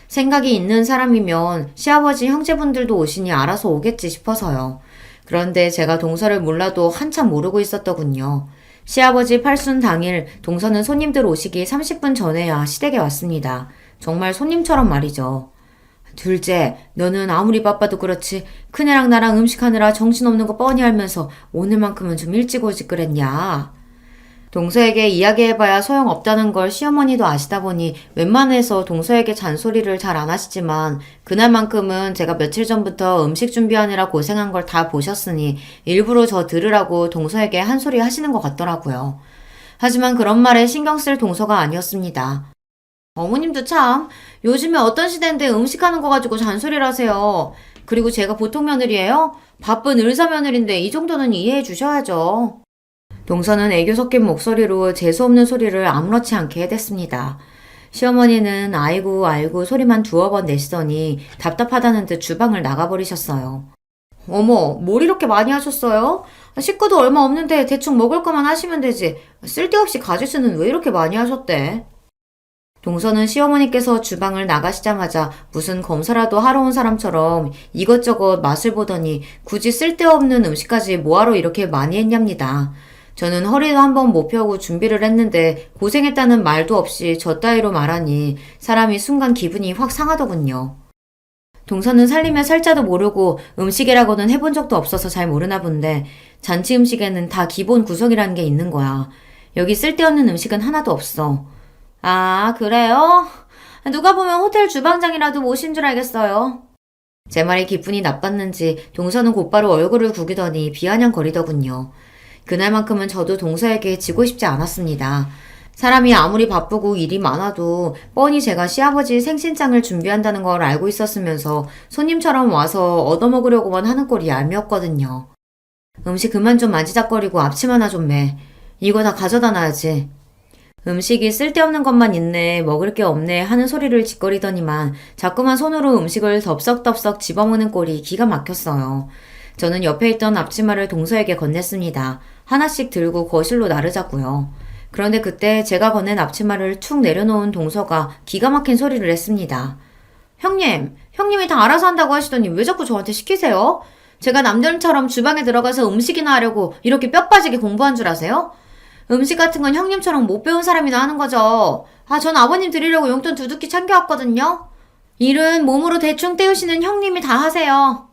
[SPEAKER 1] 생각이 있는 사람이면 시아버지 형제분들도 오시니 알아서 오겠지 싶어서요. 그런데 제가 동서를 몰라도 한참 모르고 있었더군요. 시아버지 팔순 당일 동서는 손님들 오시기 30분 전에야 시댁에 왔습니다. 정말 손님처럼 말이죠. 둘째, 너는 아무리 바빠도 그렇지 큰애랑 나랑 음식하느라 정신없는 거 뻔히 알면서 오늘만큼은 좀 일찍 오지 그랬냐. 동서에게 이야기해봐야 소용없다는 걸 시어머니도 아시다 보니 웬만해서 동서에게 잔소리를 잘 안 하시지만 그날만큼은 제가 며칠 전부터 음식 준비하느라 고생한 걸 다 보셨으니 일부러 저 들으라고 동서에게 한 소리 하시는 것 같더라고요. 하지만 그런 말에 신경 쓸 동서가 아니었습니다. 어머님도 참 요즘에 어떤 시대인데 음식하는 거 가지고 잔소리를 하세요. 그리고 제가 보통 며느리예요? 바쁜 의사 며느리인데 이 정도는 이해해 주셔야죠. 동서는 애교 섞인 목소리로 재수없는 소리를 아무렇지 않게 해댔습니다. 시어머니는 아이고 아이고 소리만 두어 번 내시더니 답답하다는 듯 주방을 나가버리셨어요. 어머, 뭘 이렇게 많이 하셨어요? 식구도 얼마 없는데 대충 먹을 거만 하시면 되지. 쓸데없이 가짓수는 왜 이렇게 많이 하셨대? 동서는 시어머니께서 주방을 나가시자마자 무슨 검사라도 하러 온 사람처럼 이것저것 맛을 보더니 굳이 쓸데없는 음식까지 뭐하러 이렇게 많이 했냐입니다. 저는 허리도 한번 못 펴고 준비를 했는데 고생했다는 말도 없이 저 따위로 말하니 사람이 순간 기분이 확 상하더군요. 동서는 살림의 살자도 모르고 음식이라고는 해본 적도 없어서 잘 모르나 본데 잔치 음식에는 다 기본 구성이라는 게 있는 거야. 여기 쓸데없는 음식은 하나도 없어. 아, 그래요? 누가 보면 호텔 주방장이라도 모신 줄 알겠어요. 제 말이 기분이 나빴는지 동서는 곧바로 얼굴을 구기더니 비아냥거리더군요. 그날만큼은 저도 동서에게 지고 싶지 않았습니다. 사람이 아무리 바쁘고 일이 많아도 뻔히 제가 시아버지 생신상을 준비한다는 걸 알고 있었으면서 손님처럼 와서 얻어먹으려고만 하는 꼴이 얄미웠거든요. 음식 그만 좀 만지작거리고 앞침 하나 좀 매. 이거 다 가져다 놔야지. 음식이 쓸데없는 것만 있네, 먹을 게 없네 하는 소리를 짓거리더니만 자꾸만 손으로 음식을 덥석덥석 집어먹는 꼴이 기가 막혔어요. 저는 옆에 있던 앞치마를 동서에게 건넸습니다. 하나씩 들고 거실로 나르자고요. 그런데 그때 제가 건넨 앞치마를 툭 내려놓은 동서가 기가 막힌 소리를 했습니다. 형님이 다 알아서 한다고 하시더니 왜 자꾸 저한테 시키세요? 제가 남들처럼 주방에 들어가서 음식이나 하려고 이렇게 뼈 빠지게 공부한 줄 아세요? 음식 같은 건 형님처럼 못 배운 사람이나 하는 거죠. 전 아버님 드리려고 용돈 두둑히 챙겨왔거든요. 일은 몸으로 대충 때우시는 형님이 다 하세요.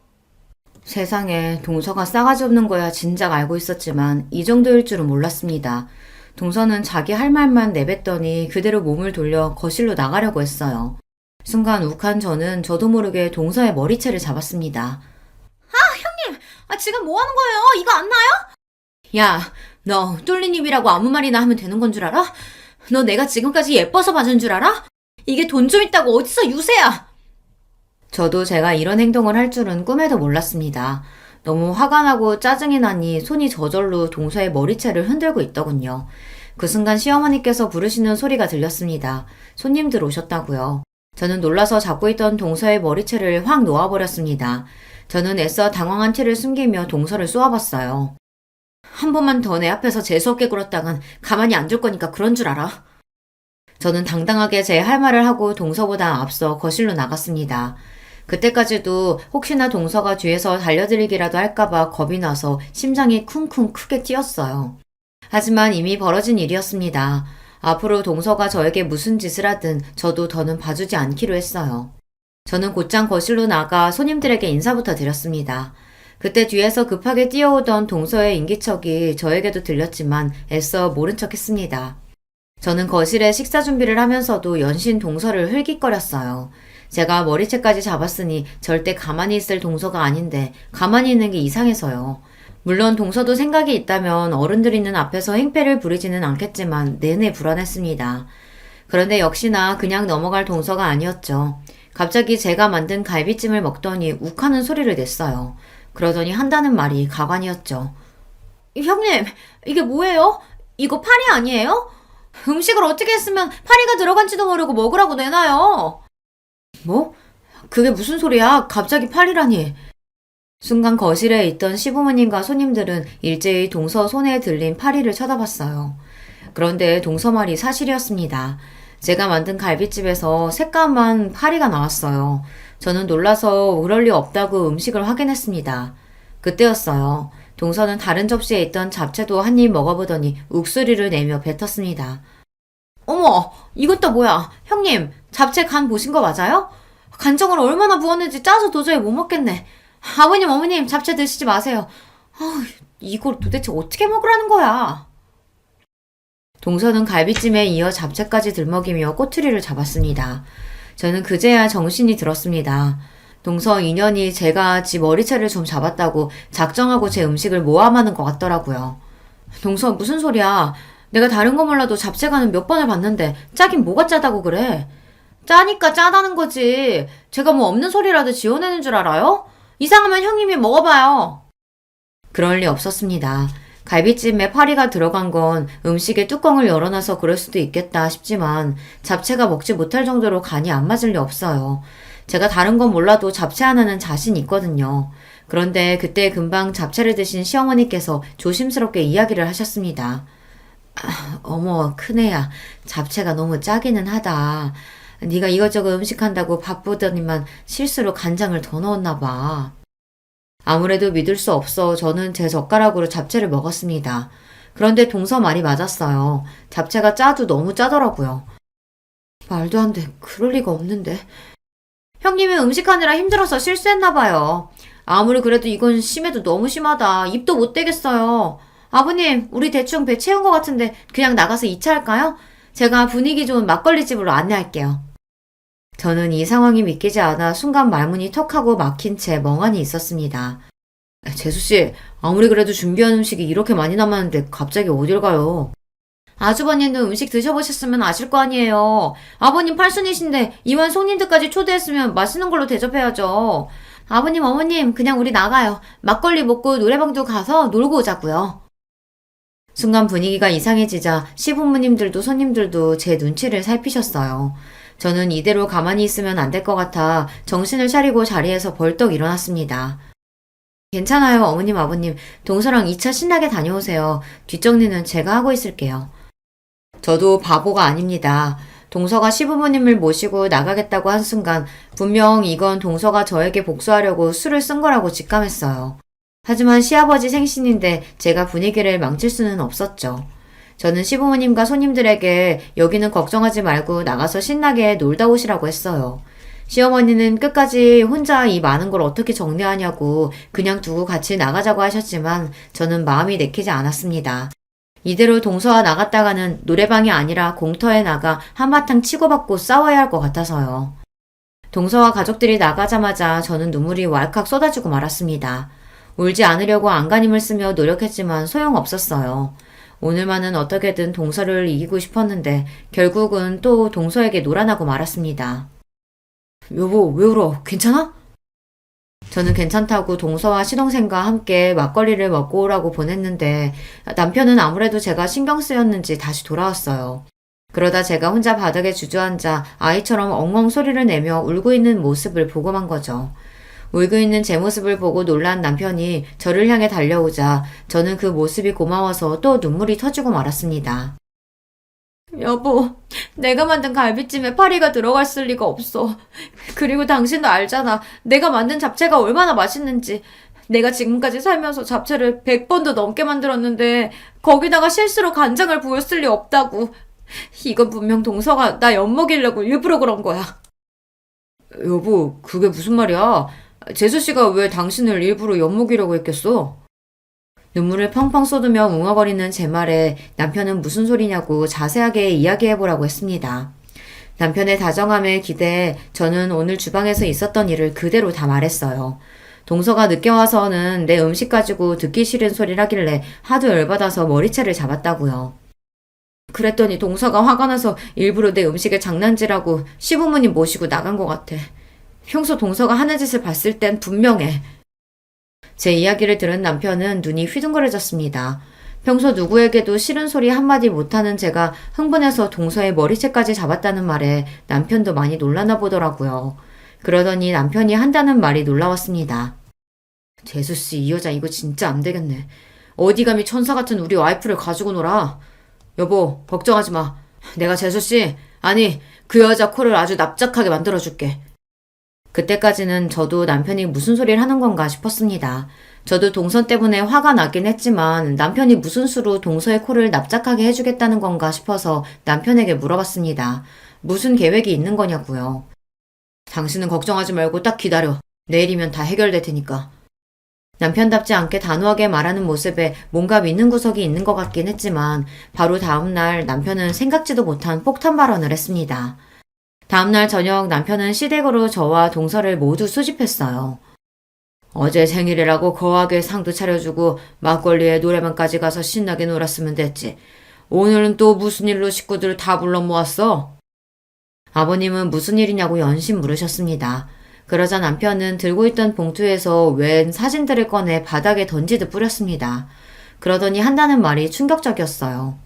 [SPEAKER 1] 세상에 동서가 싸가지 없는 거야 진작 알고 있었지만 이 정도일 줄은 몰랐습니다. 동서는 자기 할 말만 내뱉더니 그대로 몸을 돌려 거실로 나가려고 했어요. 순간 욱한 저는 저도 모르게 동서의 머리채를 잡았습니다. 형님! 지금 뭐 하는 거예요? 이거 안 나요? 야, 너 뚫린 입이라고 아무 말이나 하면 되는 건 줄 알아? 너 내가 지금까지 예뻐서 봐준 줄 알아? 이게 돈 좀 있다고 어디서 유세야! 저도 제가 이런 행동을 할 줄은 꿈에도 몰랐습니다. 너무 화가 나고 짜증이 나니 손이 저절로 동서의 머리채를 흔들고 있더군요. 그 순간 시어머니께서 부르시는 소리가 들렸습니다. 손님들 오셨다고요. 저는 놀라서 잡고 있던 동서의 머리채를 확 놓아버렸습니다. 저는 애써 당황한 채를 숨기며 동서를 쏘아봤어요. 한 번만 더 내 앞에서 재수없게 굴었다간 가만히 안 둘 거니까 그런 줄 알아. 저는 당당하게 제 할 말을 하고 동서보다 앞서 거실로 나갔습니다. 그때까지도 혹시나 동서가 뒤에서 달려들기라도 할까봐 겁이 나서 심장이 쿵쿵 크게 뛰었어요. 하지만 이미 벌어진 일이었습니다. 앞으로 동서가 저에게 무슨 짓을 하든 저도 더는 봐주지 않기로 했어요. 저는 곧장 거실로 나가 손님들에게 인사부터 드렸습니다. 그때 뒤에서 급하게 뛰어오던 동서의 인기척이 저에게도 들렸지만 애써 모른 척 했습니다. 저는 거실에 식사 준비를 하면서도 연신 동서를 흘깃거렸어요. 제가 머리채까지 잡았으니 절대 가만히 있을 동서가 아닌데 가만히 있는 게 이상해서요. 물론 동서도 생각이 있다면 어른들 있는 앞에서 행패를 부리지는 않겠지만 내내 불안했습니다. 그런데 역시나 그냥 넘어갈 동서가 아니었죠. 갑자기 제가 만든 갈비찜을 먹더니 욱하는 소리를 냈어요. 그러더니 한다는 말이 가관이었죠. 형님, 이게 뭐예요? 이거 파리 아니에요? 음식을 어떻게 했으면 파리가 들어간지도 모르고 먹으라고 내놔요. 뭐? 그게 무슨 소리야? 갑자기 파리라니. 순간 거실에 있던 시부모님과 손님들은 일제히 동서 손에 들린 파리를 쳐다봤어요. 그런데 동서 말이 사실이었습니다. 제가 만든 갈비집에서 새까만 파리가 나왔어요. 저는 놀라서 그럴 리 없다고 음식을 확인했습니다. 그때였어요. 동서는 다른 접시에 있던 잡채도 한 입 먹어보더니 욱소리를 내며 뱉었습니다. 어머, 이건 또 뭐야? 형님, 잡채 간 보신 거 맞아요? 간장을 얼마나 부었는지 짜서 도저히 못 먹겠네. 아버님, 어머님, 잡채 드시지 마세요. 이걸 도대체 어떻게 먹으라는 거야? 동서는 갈비찜에 이어 잡채까지 들먹이며 꼬투리를 잡았습니다. 저는 그제야 정신이 들었습니다. 동서 인연이 제가 지 머리채를 좀 잡았다고 작정하고 제 음식을 모함하는 것 같더라고요. 동서 무슨 소리야. 내가 다른 거 몰라도 잡채간은 몇 번을 봤는데 짜긴 뭐가 짜다고 그래. 짜니까 짜다는 거지. 제가 뭐 없는 소리라도 지어내는 줄 알아요?
[SPEAKER 2] 이상하면 형님이 먹어봐요.
[SPEAKER 1] 그럴 리 없었습니다. 갈비찜에 파리가 들어간 건 음식의 뚜껑을 열어놔서 그럴 수도 있겠다 싶지만 잡채가 먹지 못할 정도로 간이 안 맞을 리 없어요. 제가 다른 건 몰라도 잡채 하나는 자신 있거든요. 그런데 그때 금방 잡채를 드신 시어머니께서 조심스럽게 이야기를 하셨습니다. 어머, 큰애야. 잡채가 너무 짜기는 하다. 네가 이것저것 음식한다고 바쁘더니만 실수로 간장을 더 넣었나 봐. 아무래도 믿을 수 없어 저는 제 젓가락으로 잡채를 먹었습니다. 그런데 동서 말이 맞았어요. 잡채가 짜도 너무 짜더라고요. 말도 안 돼. 그럴 리가 없는데.
[SPEAKER 2] 형님이 음식하느라 힘들어서 실수했나 봐요. 아무리 그래도 이건 심해도 너무 심하다. 입도 못 대겠어요. 아버님, 우리 대충 배 채운 것 같은데 그냥 나가서 2차 할까요? 제가 분위기 좋은 막걸리 집으로 안내할게요.
[SPEAKER 1] 저는 이 상황이 믿기지 않아 순간 말문이 턱하고 막힌 채 멍하니 있었습니다. 재수씨, 아무리 그래도 준비한 음식이 이렇게 많이 남았는데 갑자기 어딜 가요?
[SPEAKER 2] 아주버님도 음식 드셔보셨으면 아실 거 아니에요. 아버님 팔순이신데 이만 손님들까지 초대했으면 맛있는 걸로 대접해야죠. 아버님, 어머님, 그냥 우리 나가요. 막걸리 먹고 노래방도 가서 놀고 오자고요.
[SPEAKER 1] 순간 분위기가 이상해지자 시부모님들도 손님들도 제 눈치를 살피셨어요. 저는 이대로 가만히 있으면 안 될 것 같아 정신을 차리고 자리에서 벌떡 일어났습니다. 괜찮아요, 어머님, 아버님. 동서랑 2차 신나게 다녀오세요. 뒷정리는 제가 하고 있을게요. 저도 바보가 아닙니다. 동서가 시부모님을 모시고 나가겠다고 한 순간 분명 이건 동서가 저에게 복수하려고 술을 쓴 거라고 직감했어요. 하지만 시아버지 생신인데 제가 분위기를 망칠 수는 없었죠. 저는 시부모님과 손님들에게 여기는 걱정하지 말고 나가서 신나게 놀다 오시라고 했어요. 시어머니는 끝까지 혼자 이 많은 걸 어떻게 정리하냐고 그냥 두고 같이 나가자고 하셨지만 저는 마음이 내키지 않았습니다. 이대로 동서와 나갔다가는 노래방이 아니라 공터에 나가 한바탕 치고받고 싸워야 할 것 같아서요. 동서와 가족들이 나가자마자 저는 눈물이 왈칵 쏟아지고 말았습니다. 울지 않으려고 안간힘을 쓰며 노력했지만 소용없었어요. 오늘만은 어떻게든 동서를 이기고 싶었는데 결국은 또 동서에게 놀아나고 말았습니다. 여보, 왜 울어? 괜찮아? 저는 괜찮다고 동서와 시동생과 함께 막걸리를 먹고 오라고 보냈는데 남편은 아무래도 제가 신경 쓰였는지 다시 돌아왔어요. 그러다 제가 혼자 바닥에 주저앉아 아이처럼 엉엉 소리를 내며 울고 있는 모습을 보고만 거죠. 울고 있는 제 모습을 보고 놀란 남편이 저를 향해 달려오자 저는 그 모습이 고마워서 또 눈물이 터지고 말았습니다.
[SPEAKER 2] 여보, 내가 만든 갈비찜에 파리가 들어갔을 리가 없어. 그리고 당신도 알잖아. 내가 만든 잡채가 얼마나 맛있는지. 내가 지금까지 살면서 잡채를 100번도 넘게 만들었는데 거기다가 실수로 간장을 부었을 리 없다고. 이건 분명 동서가 나 엿먹이려고 일부러 그런 거야.
[SPEAKER 1] 여보, 그게 무슨 말이야? 재수씨가 왜 당신을 일부러 엿먹이려고 했겠어? 눈물을 펑펑 쏟으며 웅얼거리는 제 말에 남편은 무슨 소리냐고 자세하게 이야기해보라고 했습니다. 남편의 다정함에 기대해 저는 오늘 주방에서 있었던 일을 그대로 다 말했어요. 동서가 늦게 와서는 내 음식 가지고 듣기 싫은 소리를 하길래 하도 열받아서 머리채를 잡았다고요. 그랬더니 동서가 화가 나서 일부러 내 음식에 장난질하고 시부모님 모시고 나간 것 같아. 평소 동서가 하는 짓을 봤을 땐 분명해. 제 이야기를 들은 남편은 눈이 휘둥그레졌습니다. 평소 누구에게도 싫은 소리 한마디 못하는 제가 흥분해서 동서의 머리채까지 잡았다는 말에 남편도 많이 놀라나 보더라고요. 그러더니 남편이 한다는 말이 놀라웠습니다. 재수씨, 이 여자 이거 진짜 안 되겠네. 어디 감히 천사 같은 우리 와이프를 가지고 놀아. 여보, 걱정하지 마. 내가 재수씨, 아니 그 여자 코를 아주 납작하게 만들어줄게. 그때까지는 저도 남편이 무슨 소리를 하는 건가 싶었습니다. 저도 동서 때문에 화가 나긴 했지만 남편이 무슨 수로 동서의 코를 납작하게 해주겠다는 건가 싶어서 남편에게 물어봤습니다. 무슨 계획이 있는 거냐고요. 당신은 걱정하지 말고 딱 기다려. 내일이면 다 해결될 테니까. 남편답지 않게 단호하게 말하는 모습에 뭔가 믿는 구석이 있는 것 같긴 했지만 바로 다음날 남편은 생각지도 못한 폭탄 발언을 했습니다. 다음날 저녁 남편은 시댁으로 저와 동서를 모두 수집했어요. 어제 생일이라고 거하게 상도 차려주고 막걸리에 노래방까지 가서 신나게 놀았으면 됐지. 오늘은 또 무슨 일로 식구들을 다 불러 모았어? 아버님은 무슨 일이냐고 연신 물으셨습니다. 그러자 남편은 들고 있던 봉투에서 웬 사진들을 꺼내 바닥에 던지듯 뿌렸습니다. 그러더니 한다는 말이 충격적이었어요.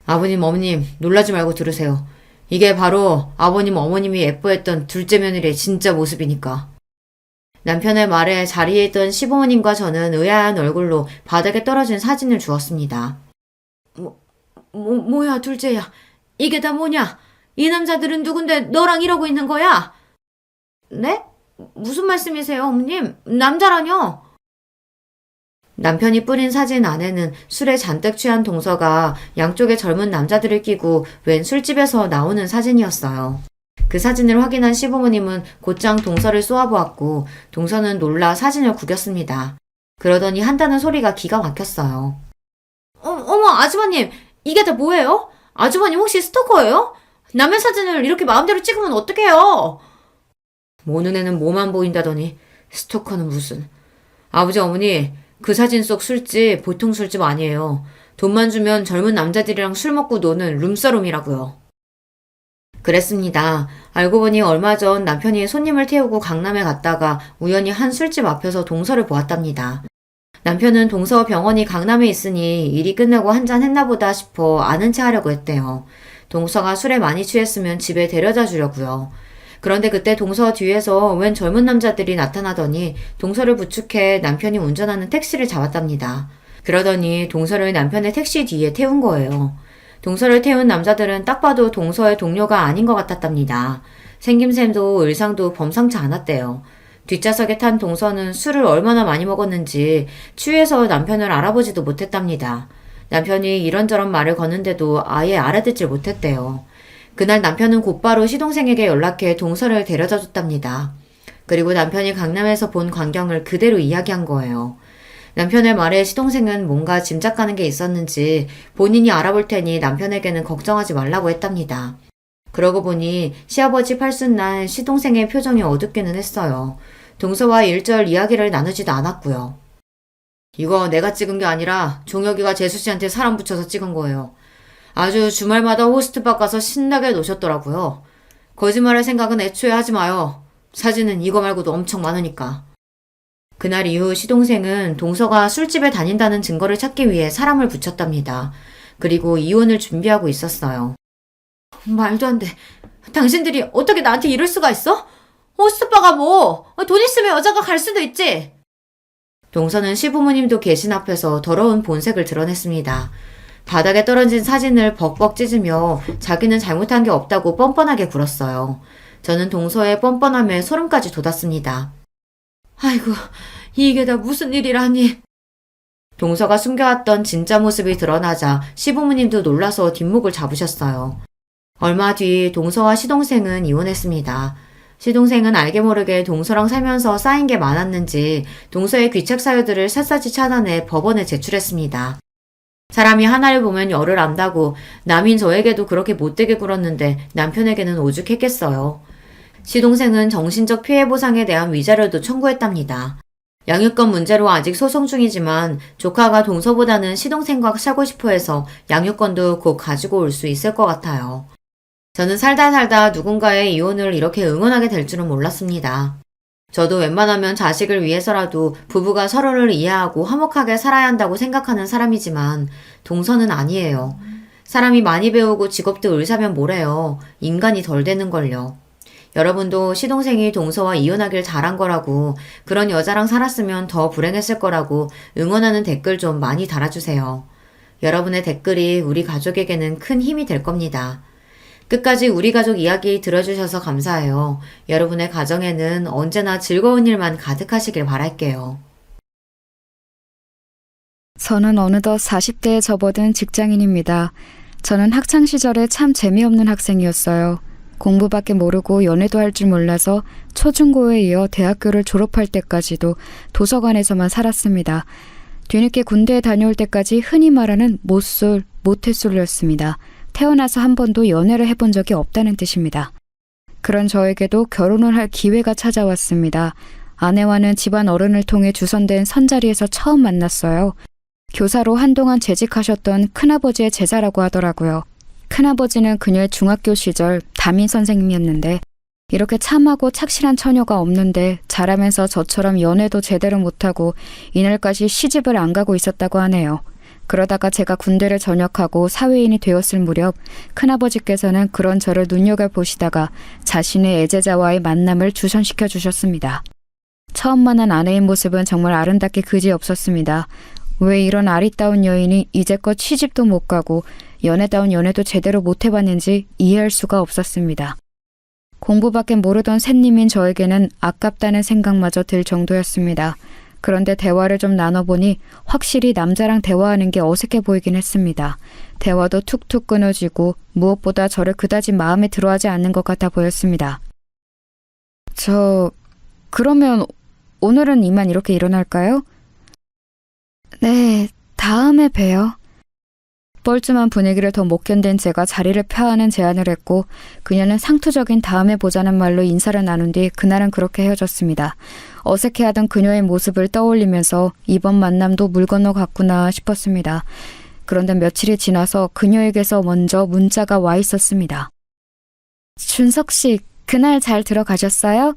[SPEAKER 1] 아버님, 어머님, 놀라지 말고 들으세요. 이게 바로 아버님, 어머님이 예뻐했던 둘째 며느리의 진짜 모습이니까. 남편의 말에 자리에 있던 시부모님과 저는 의아한 얼굴로 바닥에 떨어진 사진을 주었습니다. 뭐야, 둘째야. 이게 다 뭐냐? 이 남자들은 누군데 너랑 이러고 있는 거야? 네? 무슨 말씀이세요, 어머님? 남자라뇨? 남편이 뿌린 사진 안에는 술에 잔뜩 취한 동서가 양쪽에 젊은 남자들을 끼고 웬 술집에서 나오는 사진이었어요. 그 사진을 확인한 시부모님은 곧장 동서를 쏘아보았고 동서는 놀라 사진을 구겼습니다. 그러더니 한다는 소리가 기가 막혔어요. 어머, 아주버님, 이게 다 뭐예요? 아주버님 혹시 스토커예요? 남의 사진을 이렇게 마음대로 찍으면 어떡해요? 모 눈에는 뭐만 보인다더니 스토커는 무슨. 아버지, 어머니, 그 사진 속 술집 보통 술집 아니에요. 돈만 주면 젊은 남자들이랑 술 먹고 노는 룸사롱이라고요. 그랬습니다. 알고 보니 얼마 전 남편이 손님을 태우고 강남에 갔다가 우연히 한 술집 앞에서 동서를 보았답니다. 남편은 동서 병원이 강남에 있으니 일이 끝나고 한잔 했나 보다 싶어 아는 체 하려고 했대요. 동서가 술에 많이 취했으면 집에 데려다 주려고요. 그런데 그때 동서 뒤에서 웬 젊은 남자들이 나타나더니 동서를 부축해 남편이 운전하는 택시를 잡았답니다. 그러더니 동서를 남편의 택시 뒤에 태운 거예요. 동서를 태운 남자들은 딱 봐도 동서의 동료가 아닌 것 같았답니다. 생김새도 의상도 범상치 않았대요. 뒷좌석에 탄 동서는 술을 얼마나 많이 먹었는지 취해서 남편을 알아보지도 못했답니다. 남편이 이런저런 말을 거는데도 아예 알아듣질 못했대요. 그날 남편은 곧바로 시동생에게 연락해 동서를 데려다 줬답니다. 그리고 남편이 강남에서 본 광경을 그대로 이야기한 거예요. 남편의 말에 시동생은 뭔가 짐작가는 게 있었는지 본인이 알아볼 테니 남편에게는 걱정하지 말라고 했답니다. 그러고 보니 시아버지 팔순날 시동생의 표정이 어둡기는 했어요. 동서와 일절 이야기를 나누지도 않았고요. 이거 내가 찍은 게 아니라 종혁이가 재수씨한테 사람 붙여서 찍은 거예요. 아주 주말마다 호스트바 가서 신나게 노셨더라고요. 거짓말할 생각은 애초에 하지 마요. 사진은 이거 말고도 엄청 많으니까. 그날 이후 시동생은 동서가 술집에 다닌다는 증거를 찾기 위해 사람을 붙였답니다. 그리고 이혼을 준비하고 있었어요. 말도 안 돼. 당신들이 어떻게 나한테 이럴 수가 있어? 호스트바가 뭐, 돈 있으면 여자가 갈 수도 있지. 동서는 시부모님도 계신 앞에서 더러운 본색을 드러냈습니다. 바닥에 떨어진 사진을 벅벅 찢으며 자기는 잘못한 게 없다고 뻔뻔하게 굴었어요. 저는 동서의 뻔뻔함에 소름까지 돋았습니다. 아이고, 이게 다 무슨 일이라니. 동서가 숨겨왔던 진짜 모습이 드러나자 시부모님도 놀라서 뒷목을 잡으셨어요. 얼마 뒤 동서와 시동생은 이혼했습니다. 시동생은 알게 모르게 동서랑 살면서 쌓인 게 많았는지 동서의 귀책 사유들을 샅샅이 찾아내 법원에 제출했습니다. 사람이 하나를 보면 열을 안다고 남인 저에게도 그렇게 못되게 굴었는데 남편에게는 오죽했겠어요. 시동생은 정신적 피해 보상에 대한 위자료도 청구했답니다. 양육권 문제로 아직 소송 중이지만 조카가 동서보다는 시동생과 살고 싶어 해서 양육권도 곧 가지고 올 수 있을 것 같아요. 저는 살다 누군가의 이혼을 이렇게 응원하게 될 줄은 몰랐습니다. 저도 웬만하면 자식을 위해서라도 부부가 서로를 이해하고 화목하게 살아야 한다고 생각하는 사람이지만 동서는 아니에요. 사람이 많이 배우고 직업도 의사면 뭐래요. 인간이 덜 되는걸요. 여러분도 시동생이 동서와 이혼하길 잘한 거라고 그런 여자랑 살았으면 더 불행했을 거라고 응원하는 댓글 좀 많이 달아주세요. 여러분의 댓글이 우리 가족에게는 큰 힘이 될 겁니다. 끝까지 우리 가족 이야기 들어주셔서 감사해요. 여러분의 가정에는 언제나 즐거운 일만 가득하시길 바랄게요.
[SPEAKER 3] 저는 어느덧 40대에 접어든 직장인입니다. 저는 학창시절에 참 재미없는 학생이었어요. 공부밖에 모르고 연애도 할 줄 몰라서 초중고에 이어 대학교를 졸업할 때까지도 도서관에서만 살았습니다. 뒤늦게 군대에 다녀올 때까지 흔히 말하는 못쏠, 모태솔로였습니다. 태어나서 한 번도 연애를 해본 적이 없다는 뜻입니다. 그런 저에게도 결혼을 할 기회가 찾아왔습니다. 아내와는 집안 어른을 통해 주선된 선자리에서 처음 만났어요. 교사로 한동안 재직하셨던 큰아버지의 제자라고 하더라고요. 큰아버지는 그녀의 중학교 시절 담임 선생님이었는데 이렇게 참하고 착실한 처녀가 없는데 자라면서 저처럼 연애도 제대로 못하고 이날까지 시집을 안 가고 있었다고 하네요. 그러다가 제가 군대를 전역하고 사회인이 되었을 무렵 큰아버지께서는 그런 저를 눈여겨보시다가 자신의 애제자와의 만남을 주선시켜 주셨습니다. 처음 만난 아내의 모습은 정말 아름답게 그지없었습니다. 왜 이런 아리따운 여인이 이제껏 시집도 못 가고 연애다운 연애도 제대로 못 해봤는지 이해할 수가 없었습니다. 공부밖에 모르던 샌님인 저에게는 아깝다는 생각마저 들 정도였습니다. 그런데 대화를 좀 나눠보니 확실히 남자랑 대화하는 게 어색해 보이긴 했습니다. 대화도 툭툭 끊어지고 무엇보다 저를 그다지 마음에 들어하지 않는 것 같아 보였습니다. 그러면 오늘은 이만 이렇게 일어날까요? 네, 다음에 봬요. 뻘쭘한 분위기를 더 못 견딘 제가 자리를 펴하는 제안을 했고 그녀는 상투적인 다음에 보자는 말로 인사를 나눈 뒤 그날은 그렇게 헤어졌습니다. 어색해하던 그녀의 모습을 떠올리면서 이번 만남도 물 건너 갔구나 싶었습니다. 그런데 며칠이 지나서 그녀에게서 먼저 문자가 와 있었습니다. 준석 씨, 그날 잘 들어가셨어요?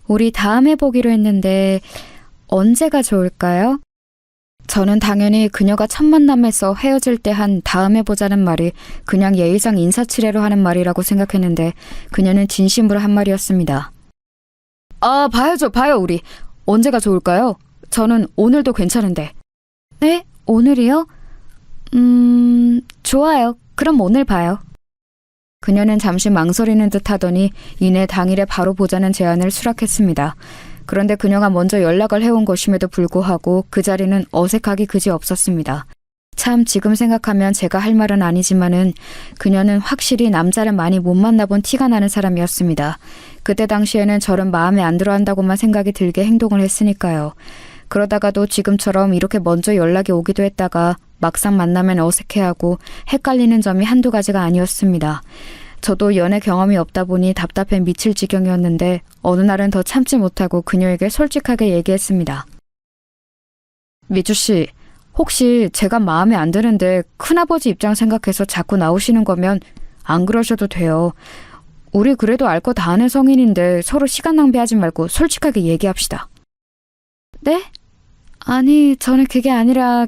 [SPEAKER 3] 우리 다음에 보기로 했는데 언제가 좋을까요? 저는 당연히 그녀가 첫 만남에서 헤어질 때 한 다음에 보자는 말이 그냥 예의상 인사치레로 하는 말이라고 생각했는데 그녀는 진심으로 한 말이었습니다. 아, 봐요 우리. 언제가 좋을까요? 저는 오늘도 괜찮은데. 네? 오늘이요? 좋아요. 그럼 오늘 봐요. 그녀는 잠시 망설이는 듯 하더니 이내 당일에 바로 보자는 제안을 수락했습니다. 그런데 그녀가 먼저 연락을 해온 것임에도 불구하고 그 자리는 어색하기 그지없었습니다. 참 지금 생각하면 제가 할 말은 아니지만은 그녀는 확실히 남자를 많이 못 만나본 티가 나는 사람이었습니다. 그때 당시에는 저는 마음에 안 들어 한다고만 생각이 들게 행동을 했으니까요. 그러다가도 지금처럼 이렇게 먼저 연락이 오기도 했다가 막상 만나면 어색해하고 헷갈리는 점이 한두 가지가 아니었습니다. 저도 연애 경험이 없다 보니 답답해 미칠 지경이었는데 어느 날은 더 참지 못하고 그녀에게 솔직하게 얘기했습니다. 미주씨, 혹시 제가 마음에 안 드는데 큰아버지 입장 생각해서 자꾸 나오시는 거면 안 그러셔도 돼요. 우리 그래도 알 거 다 아는 성인인데 서로 시간 낭비하지 말고 솔직하게 얘기합시다. 네? 아니, 저는 그게 아니라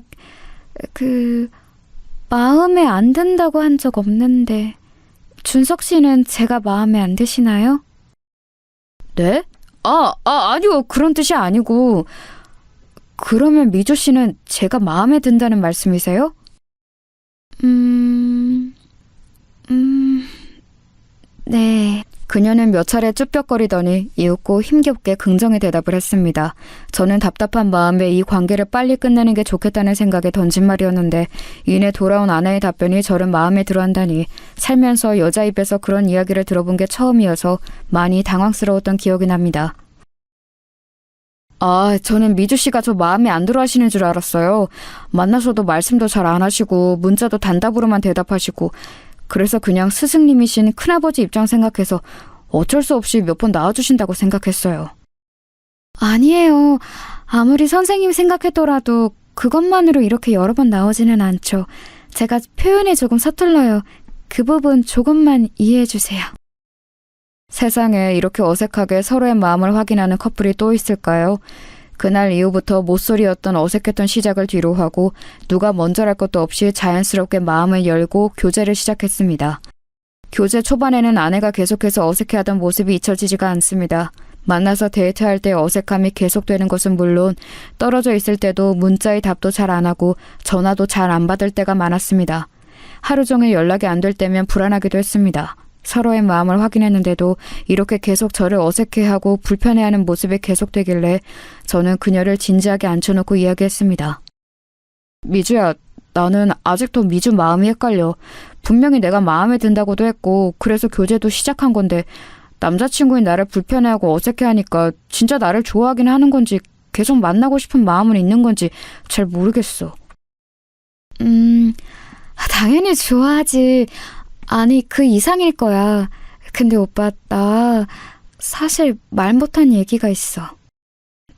[SPEAKER 3] 마음에 안 든다고 한 적 없는데 준석 씨는 제가 마음에 안 드시나요? 네? 아니요. 그런 뜻이 아니고. 그러면 미조 씨는 제가 마음에 든다는 말씀이세요? 네. 그녀는 몇 차례 쭈뼛거리더니 이윽고 힘겹게 긍정의 대답을 했습니다. 저는 답답한 마음에 이 관계를 빨리 끝내는 게 좋겠다는 생각에 던진 말이었는데 이내 돌아온 아내의 답변이 저를 마음에 들어한다니 살면서 여자 입에서 그런 이야기를 들어본 게 처음이어서 많이 당황스러웠던 기억이 납니다. 저는 미주 씨가 저 마음에 안 들어 하시는 줄 알았어요. 만나서도 말씀도 잘 안 하시고 문자도 단답으로만 대답하시고 그래서 그냥 스승님이신 큰아버지 입장 생각해서 어쩔 수 없이 몇 번 나와주신다고 생각했어요. 아니에요. 아무리 선생님 생각했더라도 그것만으로 이렇게 여러 번 나오지는 않죠. 제가 표현이 조금 서툴러요. 그 부분 조금만 이해해 주세요. 세상에 이렇게 어색하게 서로의 마음을 확인하는 커플이 또 있을까요? 그날 이후부터 못소리였던 어색했던 시작을 뒤로 하고 누가 먼저랄 것도 없이 자연스럽게 마음을 열고 교제를 시작했습니다. 교제 초반에는 아내가 계속해서 어색해하던 모습이 잊혀지지가 않습니다. 만나서 데이트할 때 어색함이 계속되는 것은 물론 떨어져 있을 때도 문자의 답도 잘 안 하고 전화도 잘 안 받을 때가 많았습니다. 하루 종일 연락이 안 될 때면 불안하기도 했습니다. 서로의 마음을 확인했는데도 이렇게 계속 저를 어색해하고 불편해하는 모습이 계속되길래 저는 그녀를 진지하게 앉혀놓고 이야기했습니다. 미주야, 나는 아직도 미주 마음이 헷갈려. 분명히 내가 마음에 든다고도 했고 그래서 교제도 시작한 건데 남자친구인 나를 불편해하고 어색해하니까 진짜 나를 좋아하긴 하는 건지 계속 만나고 싶은 마음은 있는 건지 잘 모르겠어. 당연히 좋아하지. 아니, 그 이상일 거야. 근데 오빠, 나 사실 말 못한 얘기가 있어.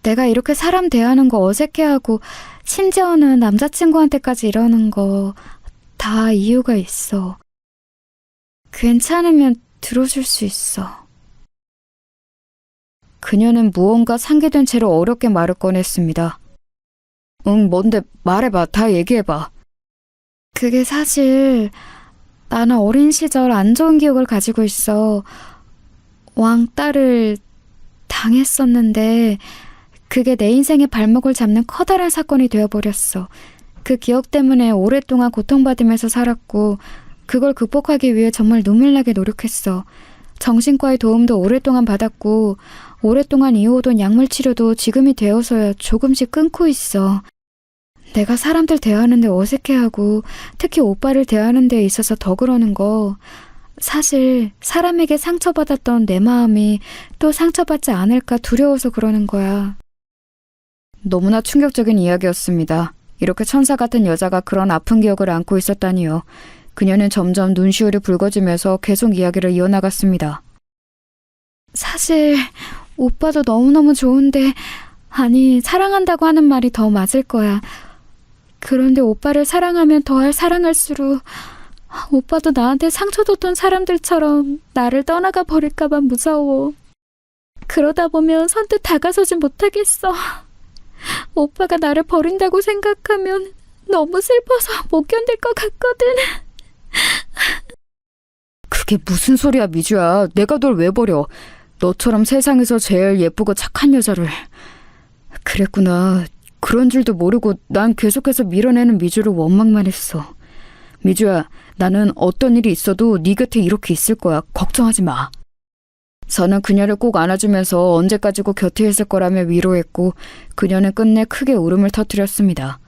[SPEAKER 3] 내가 이렇게 사람 대하는 거 어색해하고 심지어는 남자친구한테까지 이러는 거 다 이유가 있어. 괜찮으면 들어줄 수 있어. 그녀는 무언가 상기된 채로 어렵게 말을 꺼냈습니다. 응, 뭔데? 말해봐. 다 얘기해봐. 그게 사실 나는 어린 시절 안 좋은 기억을 가지고 있어. 왕따를 당했었는데 그게 내 인생의 발목을 잡는 커다란 사건이 되어버렸어. 그 기억 때문에 오랫동안 고통받으면서 살았고 그걸 극복하기 위해 정말 눈물나게 노력했어. 정신과의 도움도 오랫동안 받았고 오랫동안 이어오던 약물 치료도 지금이 되어서야 조금씩 끊고 있어. 내가 사람들 대하는데 어색해하고 특히 오빠를 대하는 데 있어서 더 그러는 거. 사실 사람에게 상처받았던 내 마음이 또 상처받지 않을까 두려워서 그러는 거야. 너무나 충격적인 이야기였습니다. 이렇게 천사 같은 여자가 그런 아픈 기억을 안고 있었다니요. 그녀는 점점 눈시울이 붉어지면서 계속 이야기를 이어나갔습니다. 사실 오빠도 너무너무 좋은데, 아니 사랑한다고 하는 말이 더 맞을 거야. 그런데 오빠를 사랑하면 더할 사랑할수록 오빠도 나한테 상처 줬던 사람들처럼 나를 떠나가 버릴까봐 무서워. 그러다 보면 선뜻 다가서지 못하겠어. 오빠가 나를 버린다고 생각하면 너무 슬퍼서 못 견딜 것 같거든. 그게 무슨 소리야, 미주야. 내가 널 왜 버려. 너처럼 세상에서 제일 예쁘고 착한 여자를. 그랬구나. 그런 줄도 모르고 난 계속해서 밀어내는 미주를 원망만 했어. 미주야, 나는 어떤 일이 있어도 네 곁에 이렇게 있을 거야. 걱정하지 마. 저는 그녀를 꼭 안아주면서 언제까지고 곁에 있을 거라며 위로했고 그녀는 끝내 크게 울음을 터뜨렸습니다.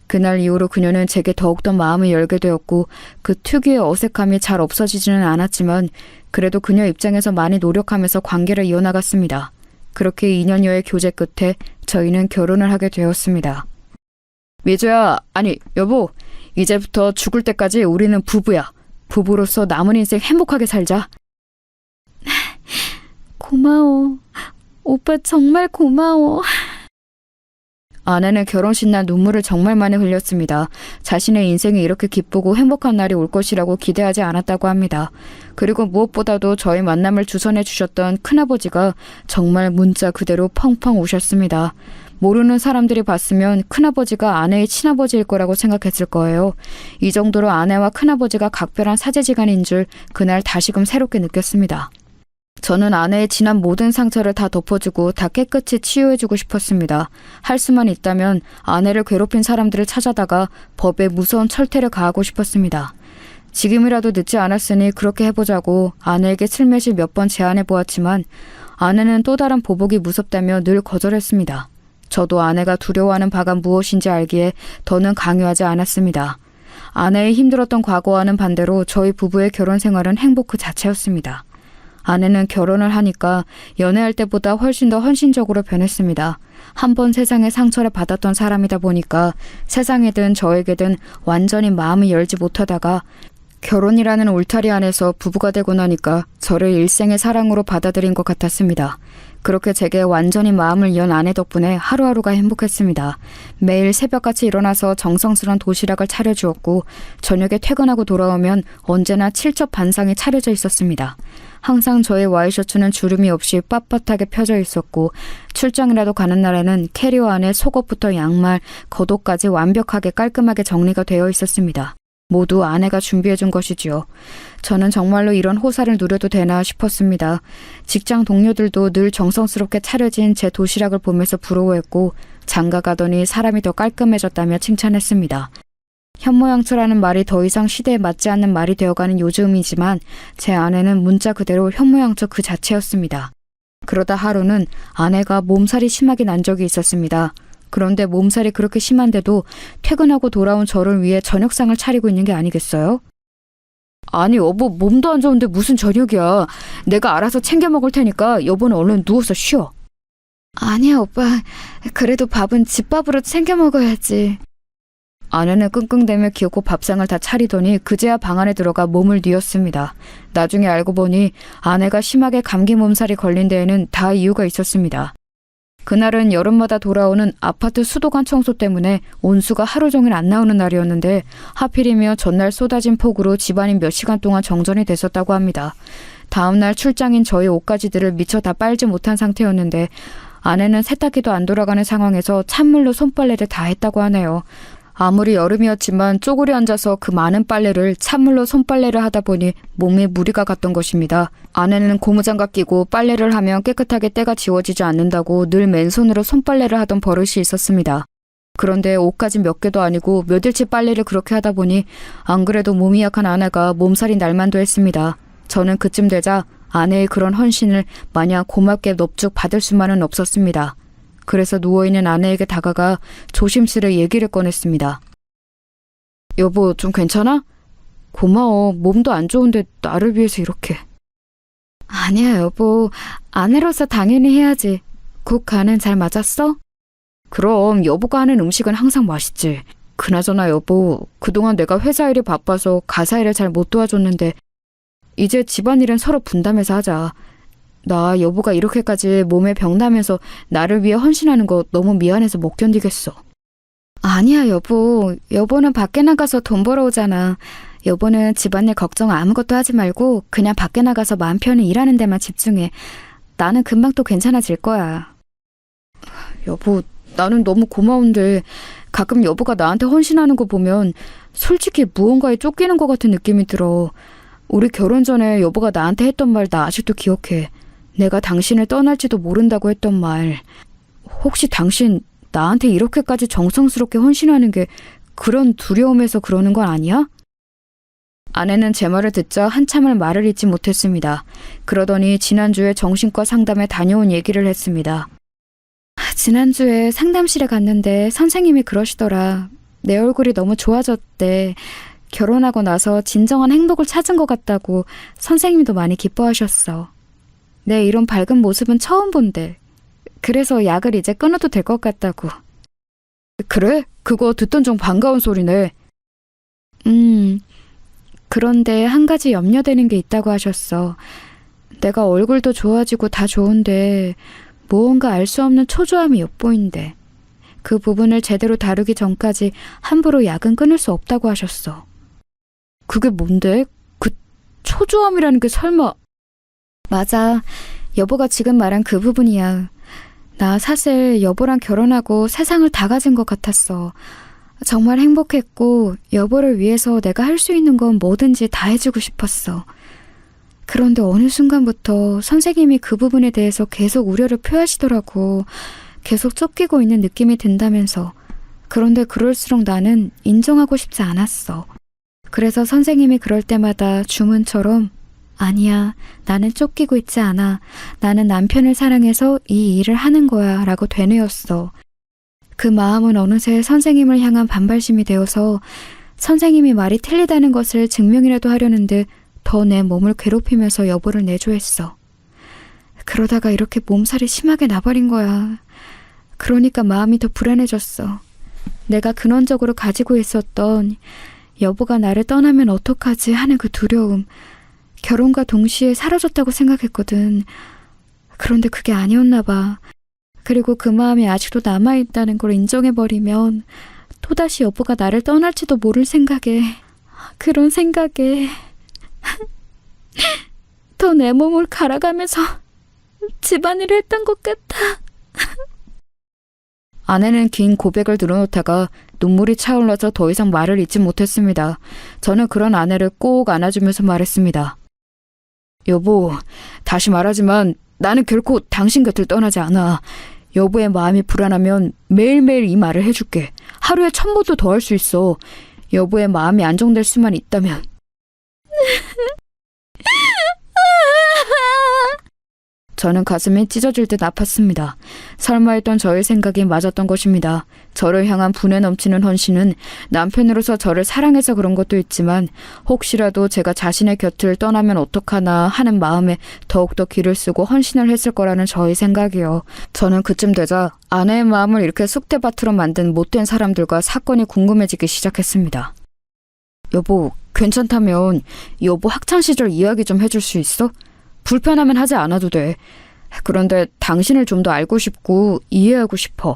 [SPEAKER 3] 그날 이후로 그녀는 제게 더욱더 마음을 열게 되었고 그 특유의 어색함이 잘 없어지지는 않았지만 그래도 그녀 입장에서 많이 노력하면서 관계를 이어나갔습니다. 그렇게 2년여의 교제 끝에 저희는 결혼을 하게 되었습니다. 미주야, 아니 여보, 이제부터 죽을 때까지 우리는 부부야. 부부로서 남은 인생 행복하게 살자. 고마워. 오빠 정말 고마워. 아내는 결혼식 날 눈물을 정말 많이 흘렸습니다. 자신의 인생이 이렇게 기쁘고 행복한 날이 올 것이라고 기대하지 않았다고 합니다. 그리고 무엇보다도 저희 만남을 주선해 주셨던 큰아버지가 정말 문자 그대로 펑펑 우셨습니다. 모르는 사람들이 봤으면 큰아버지가 아내의 친아버지일 거라고 생각했을 거예요. 이 정도로 아내와 큰아버지가 각별한 사제지간인 줄 그날 다시금 새롭게 느꼈습니다. 저는 아내의 지난 모든 상처를 다 덮어주고 다 깨끗이 치유해주고 싶었습니다. 할 수만 있다면 아내를 괴롭힌 사람들을 찾아다가 법에 무서운 철퇴를 가하고 싶었습니다. 지금이라도 늦지 않았으니 그렇게 해보자고 아내에게 슬며시 몇 번 제안해보았지만 아내는 또 다른 보복이 무섭다며 늘 거절했습니다. 저도 아내가 두려워하는 바가 무엇인지 알기에 더는 강요하지 않았습니다. 아내의 힘들었던 과거와는 반대로 저희 부부의 결혼 생활은 행복 그 자체였습니다. 아내는 결혼을 하니까 연애할 때보다 훨씬 더 헌신적으로 변했습니다. 한 번 세상에 상처를 받았던 사람이다 보니까 세상에든 저에게든 완전히 마음을 열지 못하다가 결혼이라는 울타리 안에서 부부가 되고 나니까 저를 일생의 사랑으로 받아들인 것 같았습니다. 그렇게 제게 완전히 마음을 연 아내 덕분에 하루하루가 행복했습니다. 매일 새벽같이 일어나서 정성스런 도시락을 차려주었고 저녁에 퇴근하고 돌아오면 언제나 칠첩 반상이 차려져 있었습니다. 항상 저의 와이셔츠는 주름이 없이 빳빳하게 펴져 있었고 출장이라도 가는 날에는 캐리어 안에 속옷부터 양말, 겉옷까지 완벽하게 깔끔하게 정리가 되어 있었습니다. 모두 아내가 준비해준 것이지요. 저는 정말로 이런 호사를 누려도 되나 싶었습니다. 직장 동료들도 늘 정성스럽게 차려진 제 도시락을 보면서 부러워했고 장가 가더니 사람이 더 깔끔해졌다며 칭찬했습니다. 현모양처라는 말이 더 이상 시대에 맞지 않는 말이 되어가는 요즘이지만 제 아내는 문자 그대로 현모양처 그 자체였습니다. 그러다 하루는 아내가 몸살이 심하게 난 적이 있었습니다. 그런데 몸살이 그렇게 심한데도 퇴근하고 돌아온 저를 위해 저녁상을 차리고 있는 게 아니겠어요? 아니 여보, 몸도 안 좋은데 무슨 저녁이야. 내가 알아서 챙겨 먹을 테니까 여보는 얼른 누워서 쉬어. 아니야 오빠, 그래도 밥은 집밥으로 챙겨 먹어야지. 아내는 끙끙대며 기어코 밥상을 다 차리더니 그제야 방 안에 들어가 몸을 뉘었습니다. 나중에 알고 보니 아내가 심하게 감기 몸살이 걸린 데에는 다 이유가 있었습니다. 그날은 여름마다 돌아오는 아파트 수도관 청소 때문에 온수가 하루 종일 안 나오는 날이었는데 하필이며 전날 쏟아진 폭우로 집안이 몇 시간 동안 정전이 됐었다고 합니다. 다음날 출장인 저희 옷가지들을 미처 다 빨지 못한 상태였는데 아내는 세탁기도 안 돌아가는 상황에서 찬물로 손빨래를 다 했다고 하네요. 아무리 여름이었지만 쪼그려 앉아서 그 많은 빨래를 찬물로 손빨래를 하다 보니 몸에 무리가 갔던 것입니다. 아내는 고무장갑 끼고 빨래를 하면 깨끗하게 때가 지워지지 않는다고 늘 맨손으로 손빨래를 하던 버릇이 있었습니다. 그런데 옷까지 몇 개도 아니고 몇일치 빨래를 그렇게 하다 보니 안 그래도 몸이 약한 아내가 몸살이 날만도 했습니다. 저는 그쯤 되자 아내의 그런 헌신을 마냥 고맙게 넙죽 받을 수만은 없었습니다. 그래서 누워있는 아내에게 다가가 조심스레 얘기를 꺼냈습니다. 여보, 좀 괜찮아? 고마워. 몸도 안 좋은데 나를 위해서 이렇게. 아니야, 여보. 아내로서 당연히 해야지. 국 간은 잘 맞았어? 그럼 여보가 하는 음식은 항상 맛있지. 그나저나 여보, 그동안 내가 회사 일이 바빠서 가사 일을 잘 못 도와줬는데 이제 집안일은 서로 분담해서 하자. 나 여보가 이렇게까지 몸에 병 나면서 나를 위해 헌신하는 거 너무 미안해서 못 견디겠어. 아니야, 여보. 여보는 밖에 나가서 돈 벌어오잖아. 여보는 집안일 걱정 아무것도 하지 말고 그냥 밖에 나가서 마음 편히 일하는 데만 집중해. 나는 금방 또 괜찮아질 거야. 여보, 나는 너무 고마운데 가끔 여보가 나한테 헌신하는 거 보면 솔직히 무언가에 쫓기는 것 같은 느낌이 들어. 우리 결혼 전에 여보가 나한테 했던 말 나 아직도 기억해. 내가 당신을 떠날지도 모른다고 했던 말. 혹시 당신 나한테 이렇게까지 정성스럽게 헌신하는 게 그런 두려움에서 그러는 건 아니야? 아내는 제 말을 듣자 한참을 말을 잇지 못했습니다. 그러더니 지난주에 정신과 상담에 다녀온 얘기를 했습니다. 지난주에 상담실에 갔는데 선생님이 그러시더라. 내 얼굴이 너무 좋아졌대. 결혼하고 나서 진정한 행복을 찾은 것 같다고 선생님도 많이 기뻐하셨어. 내 이런 밝은 모습은 처음 본대. 그래서 약을 이제 끊어도 될 것 같다고. 그래? 그거 듣던 중 반가운 소리네. 그런데 한 가지 염려되는 게 있다고 하셨어. 내가 얼굴도 좋아지고 다 좋은데 무언가 알 수 없는 초조함이 엿보인대. 그 부분을 제대로 다루기 전까지 함부로 약은 끊을 수 없다고 하셨어. 그게 뭔데? 그 초조함이라는 게 설마... 맞아. 여보가 지금 말한 그 부분이야. 나 사실 여보랑 결혼하고 세상을 다 가진 것 같았어. 정말 행복했고 여보를 위해서 내가 할 수 있는 건 뭐든지 다 해주고 싶었어. 그런데 어느 순간부터 선생님이 그 부분에 대해서 계속 우려를 표하시더라고. 계속 쫓기고 있는 느낌이 든다면서. 그런데 그럴수록 나는 인정하고 싶지 않았어. 그래서 선생님이 그럴 때마다 주문처럼 아니야, 나는 쫓기고 있지 않아. 나는 남편을 사랑해서 이 일을 하는 거야 라고 되뇌었어. 그 마음은 어느새 선생님을 향한 반발심이 되어서 선생님이 말이 틀리다는 것을 증명이라도 하려는 듯 더 내 몸을 괴롭히면서 여보를 내조했어. 그러다가 이렇게 몸살이 심하게 나버린 거야. 그러니까 마음이 더 불안해졌어. 내가 근원적으로 가지고 있었던 여보가 나를 떠나면 어떡하지 하는 그 두려움. 결혼과 동시에 사라졌다고 생각했거든. 그런데 그게 아니었나 봐. 그리고 그 마음이 아직도 남아있다는 걸 인정해버리면 또다시 여보가 나를 떠날지도 모를 생각에, 그런 생각에 더 내 몸을 갈아가면서 집안일을 했던 것 같아. 아내는 긴 고백을 늘어놓다가 눈물이 차올라서 더 이상 말을 잇지 못했습니다. 저는 그런 아내를 꼭 안아주면서 말했습니다. 여보, 다시 말하지만 나는 결코 당신 곁을 떠나지 않아. 여보의 마음이 불안하면 매일매일 이 말을 해줄게. 하루에 1000번도 더 할 수 있어. 여보의 마음이 안정될 수만 있다면. 저는 가슴이 찢어질 듯 아팠습니다. 설마 했던 저의 생각이 맞았던 것입니다. 저를 향한 분에 넘치는 헌신은 남편으로서 저를 사랑해서 그런 것도 있지만 혹시라도 제가 자신의 곁을 떠나면 어떡하나 하는 마음에 더욱더 기를 쓰고 헌신을 했을 거라는 저의 생각이요. 저는 그쯤 되자 아내의 마음을 이렇게 쑥대밭으로 만든 못된 사람들과 사건이 궁금해지기 시작했습니다. 여보, 괜찮다면 여보 학창시절 이야기 좀 해줄 수 있어? 불편하면 하지 않아도 돼. 그런데 당신을 좀 더 알고 싶고 이해하고 싶어.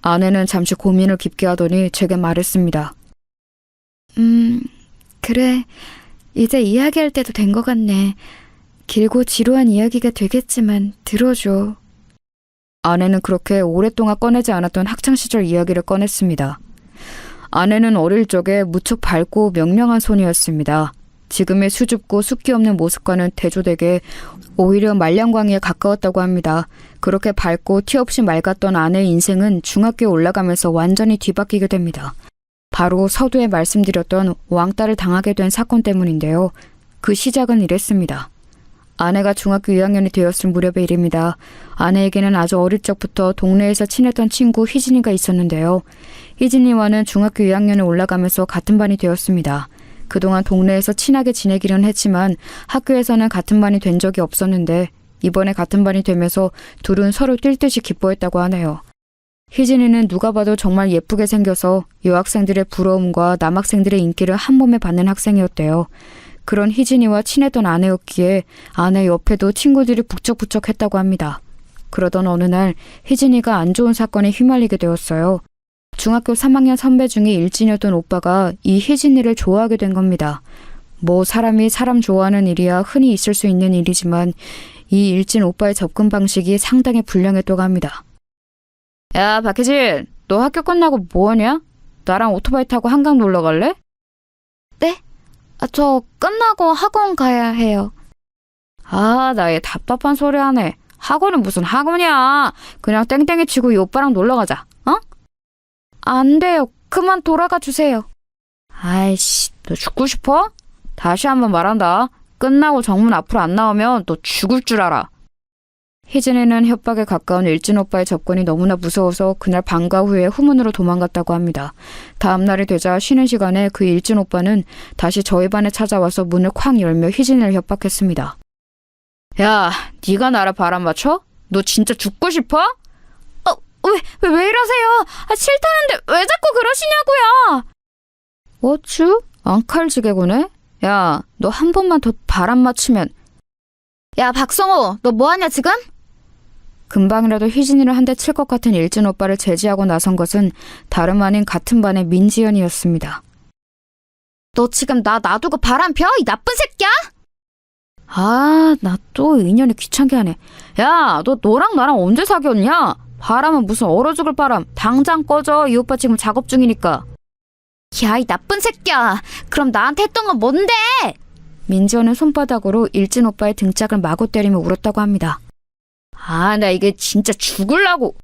[SPEAKER 3] 아내는 잠시 고민을 깊게 하더니 제게 말했습니다. 그래. 이제 이야기할 때도 된 것 같네. 길고 지루한 이야기가 되겠지만 들어줘. 아내는 그렇게 오랫동안 꺼내지 않았던 학창시절 이야기를 꺼냈습니다. 아내는 어릴 적에 무척 밝고 명랑한 소녀였습니다. 지금의 수줍고 숫기 없는 모습과는 대조되게 오히려 말량광이에 가까웠다고 합니다. 그렇게 밝고 티 없이 맑았던 아내의 인생은 중학교에 올라가면서 완전히 뒤바뀌게 됩니다. 바로 서두에 말씀드렸던 왕따를 당하게 된 사건 때문인데요. 그 시작은 이랬습니다. 아내가 중학교 2학년이 되었을 무렵의 일입니다. 아내에게는 아주 어릴 적부터 동네에서 친했던 친구 희진이가 있었는데요. 희진이와는 중학교 2학년에 올라가면서 같은 반이 되었습니다. 그동안 동네에서 친하게 지내기는 했지만 학교에서는 같은 반이 된 적이 없었는데 이번에 같은 반이 되면서 둘은 서로 뛸 듯이 기뻐했다고 하네요. 희진이는 누가 봐도 정말 예쁘게 생겨서 여학생들의 부러움과 남학생들의 인기를 한 몸에 받는 학생이었대요. 그런 희진이와 친했던 아내였기에 아내 옆에도 친구들이 북적북적했다고 합니다. 그러던 어느 날 희진이가 안 좋은 사건에 휘말리게 되었어요. 중학교 3학년 선배 중에 일진이었던 오빠가 이 희진이를 좋아하게 된 겁니다. 뭐 사람이 사람 좋아하는 일이야 흔히 있을 수 있는 일이지만 이 일진 오빠의 접근 방식이 상당히 불량했다고 합니다. 야, 박희진, 너 학교 끝나고 뭐하냐? 나랑 오토바이 타고 한강 놀러 갈래? 네? 저 끝나고 학원 가야 해요. 아, 나 얘 답답한 소리 하네. 학원은 무슨 학원이야. 그냥 땡땡이 치고 이 오빠랑 놀러 가자. 어? 안 돼요. 그만 돌아가 주세요. 아이씨, 너 죽고 싶어? 다시 한번 말한다. 끝나고 정문 앞으로 안 나오면 너 죽을 줄 알아. 희진이는 협박에 가까운 일진 오빠의 접근이 너무나 무서워서 그날 방과 후에 후문으로 도망갔다고 합니다. 다음 날이 되자 쉬는 시간에 그 일진 오빠는 다시 저희 반에 찾아와서 문을 쾅 열며 희진이를 협박했습니다. 야, 네가 나를 바람 맞춰? 너 진짜 죽고 싶어? 왜 이러세요? 싫다는데 왜 자꾸 그러시냐고요? 어쭈? 앙칼지게구네? 야, 너 한 번만 더 바람 맞추면. 야, 박성호, 너 뭐하냐 지금? 금방이라도 희진이를 한 대 칠 것 같은 일진 오빠를 제지하고 나선 것은 다름 아닌 같은 반의 민지연이었습니다. 너 지금 나 놔두고 바람 펴? 이 나쁜 새끼야? 아, 나 또 인연이 귀찮게 하네. 야, 너 너랑 나랑 언제 사귀었냐? 바람은 무슨 얼어 죽을 바람. 당장 꺼져. 이 오빠 지금 작업 중이니까. 야, 이 나쁜 새끼야. 그럼 나한테 했던 건 뭔데? 민지연은 손바닥으로 일진 오빠의 등짝을 마구 때리며 울었다고 합니다. 아, 나 이게 진짜 죽을라고.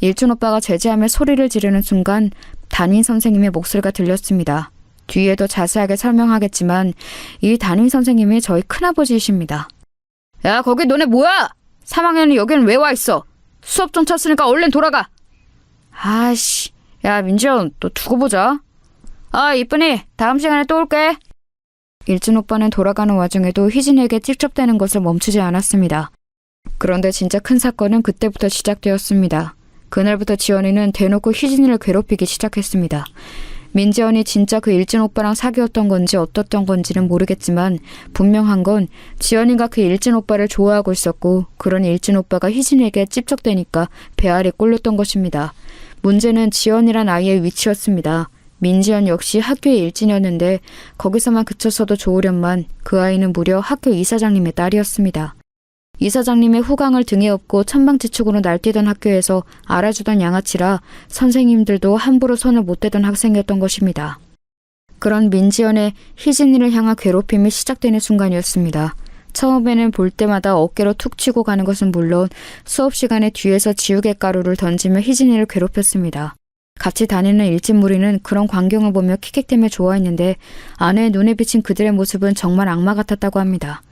[SPEAKER 3] 일진 오빠가 제지하며 소리를 지르는 순간 담임 선생님의 목소리가 들렸습니다. 뒤에 더 자세하게 설명하겠지만 이 담임 선생님이 저희 큰아버지이십니다. 야, 거기 너네 뭐야? 3학년이 여기는 왜 와 있어? 수업 좀 쳤으니까 얼른 돌아가. 아이씨, 야 민지연, 너 두고 보자. 아, 이쁜이, 다음 시간에 또 올게. 일진 오빠는 돌아가는 와중에도 희진에게 찝쩍대는 것을 멈추지 않았습니다. 그런데 진짜 큰 사건은 그때부터 시작되었습니다. 그날부터 지연이는 대놓고 희진이를 괴롭히기 시작했습니다. 민지연이 진짜 그 일진 오빠랑 사귀었던 건지 어떻던 건지는 모르겠지만 분명한 건 지연이가 그 일진 오빠를 좋아하고 있었고 그런 일진 오빠가 희진에게 찝쩍대니까 배알이 꼴렸던 것입니다. 문제는 지연이란 아이의 위치였습니다. 민지연 역시 학교의 일진이었는데 거기서만 그쳤어도 좋으련만 그 아이는 무려 학교 이사장님의 딸이었습니다. 이사장님의 후광을 등에 업고 천방지축으로 날뛰던 학교에서 알아주던 양아치라 선생님들도 함부로 손을 못 대던 학생이었던 것입니다. 그런 민지연의 희진이를 향한 괴롭힘이 시작되는 순간이었습니다. 처음에는 볼 때마다 어깨로 툭 치고 가는 것은 물론 수업 시간에 뒤에서 지우개 가루를 던지며 희진이를 괴롭혔습니다. 같이 다니는 일진 무리는 그런 광경을 보며 킥킥대며 좋아했는데 아내의 눈에 비친 그들의 모습은 정말 악마 같았다고 합니다.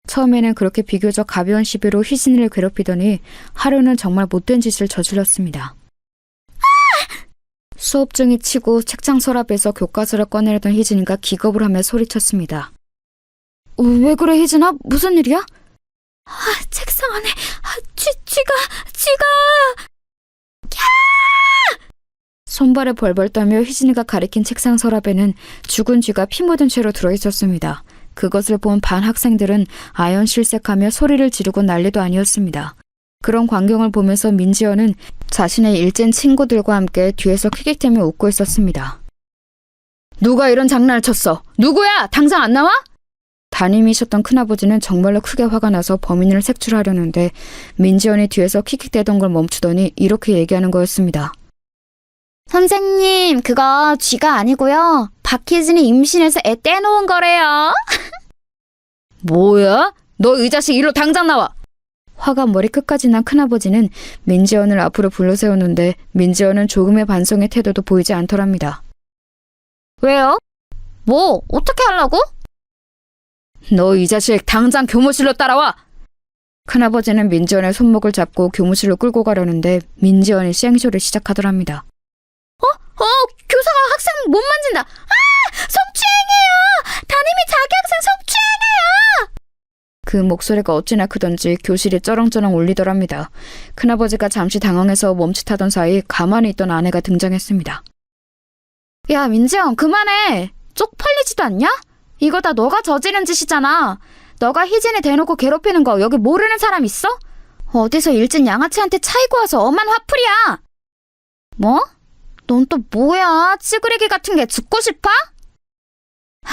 [SPEAKER 3] 처음에는 그렇게 비교적 가벼운 시비로 희진이를 괴롭히더니 하루는 정말 못된 짓을 저질렀습니다. 수업 중에 치고 책장 서랍에서 교과서를 꺼내려던 희진이가 기겁을 하며 소리쳤습니다. 왜 그래 희진아? 무슨 일이야? 책상 안에 쥐가 손발에 벌벌 떠며 희진이가 가리킨 책상 서랍에는 죽은 쥐가 피 묻은 채로 들어있었습니다. 그것을 본 반 학생들은 아연실색하며 소리를 지르고 난리도 아니었습니다. 그런 광경을 보면서 민지연은 자신의 일진 친구들과 함께 뒤에서 킥킥대며 웃고 있었습니다. 누가 이런 장난을 쳤어? 누구야? 당장 안 나와? 담임이셨던 큰아버지는 정말로 크게 화가 나서 범인을 색출하려는데 민지연이 뒤에서 킥킥대던 걸 멈추더니 이렇게 얘기하는 거였습니다.
[SPEAKER 4] 선생님, 그거 쥐가 아니고요. 박희진이 임신해서 애 떼놓은 거래요.
[SPEAKER 3] 뭐야? 너 이 자식 일로 당장 나와! 화가 머리끝까지 난 큰아버지는 민지연을 앞으로 불러세우는데 민지연은 조금의 반성의 태도도 보이지 않더랍니다.
[SPEAKER 4] 왜요? 뭐, 어떻게 하려고?
[SPEAKER 3] 너 이 자식 당장 교무실로 따라와! 큰아버지는 민지연의 손목을 잡고 교무실로 끌고 가려는데 민지연이 쌩쇼를 시작하더랍니다.
[SPEAKER 4] 교사가 학생 못 만진다. 성추행이에요. 담임이 자기 학생 성추행이에요.
[SPEAKER 3] 그 목소리가 어찌나 크던지 교실이 쩌렁쩌렁 울리더랍니다. 큰아버지가 잠시 당황해서 멈칫하던 사이 가만히 있던 아내가 등장했습니다.
[SPEAKER 4] 야, 민지영, 그만해. 쪽팔리지도 않냐? 이거 다 너가 저지른 짓이잖아. 너가 희진이 대놓고 괴롭히는 거 여기 모르는 사람 있어? 어디서 일진 양아치한테 차이고 와서 엄한 화풀이야. 뭐? 넌 또 뭐야? 찌그레기 같은 게 죽고 싶어?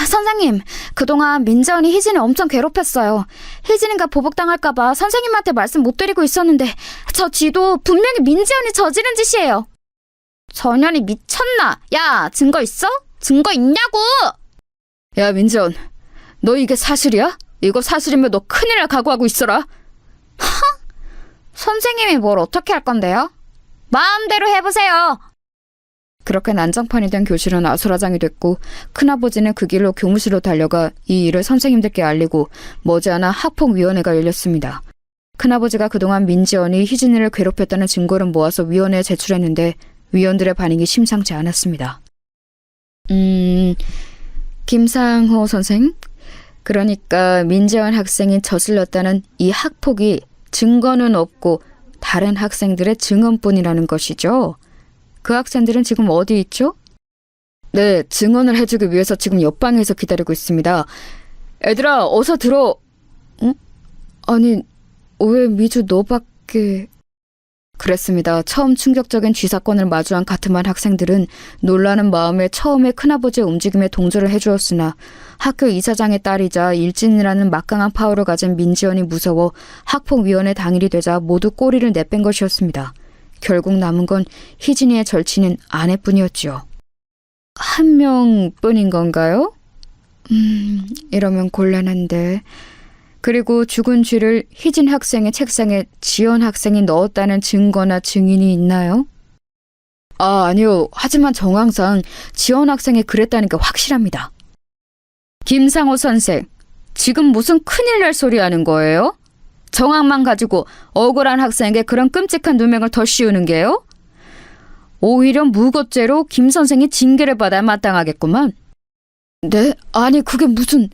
[SPEAKER 4] 선생님, 그동안 민지연이 희진을 엄청 괴롭혔어요. 희진이가 보복당할까봐 선생님한테 말씀 못 드리고 있었는데 저 쥐도 분명히 민지연이 저지른 짓이에요. 전현이 미쳤나? 야, 증거 있어? 증거 있냐고!
[SPEAKER 3] 야, 민지연, 너 이게 사실이야? 이거 사실이면 너 큰일 날 각오하고 있어라.
[SPEAKER 4] 선생님이 뭘 어떻게 할 건데요? 마음대로 해보세요.
[SPEAKER 3] 그렇게 난장판이 된 교실은 아수라장이 됐고 큰아버지는 그 길로 교무실로 달려가 이 일을 선생님들께 알리고 머지않아 학폭위원회가 열렸습니다. 큰아버지가 그동안 민지연이 희진이를 괴롭혔다는 증거를 모아서 위원회에 제출했는데 위원들의 반응이 심상치 않았습니다. 김상호 선생? 그러니까 민지연 학생이 저질렀다는 이 학폭이 증거는 없고 다른 학생들의 증언뿐이라는 것이죠? 그 학생들은 지금 어디 있죠? 네, 증언을 해주기 위해서 지금 옆방에서 기다리고 있습니다. 애들아, 어서 들어. 아니, 왜 미주 너밖에... 그랬습니다. 처음 충격적인 쥐사건을 마주한 같은 반 학생들은 놀라는 마음에 처음에 큰아버지의 움직임에 동조를 해주었으나 학교 이사장의 딸이자 일진이라는 막강한 파워를 가진 민지연이 무서워 학폭위원회 당일이 되자 모두 꼬리를 내뺀 것이었습니다. 결국 남은 건 희진이의 절친인 아내뿐이었지요. 한 명뿐인 건가요? 이러면 곤란한데... 그리고 죽은 쥐를 희진 학생의 책상에 지연 학생이 넣었다는 증거나 증인이 있나요? 아니요. 하지만 정황상 지연 학생이 그랬다는 게 확실합니다. 김상호 선생, 지금 무슨 큰일 날 소리 하는 거예요? 정황만 가지고 억울한 학생에게 그런 끔찍한 누명을 더 씌우는 게요? 오히려 무고죄로 김 선생이 징계를 받아야 마땅하겠구만. 네? 아니 그게 무슨...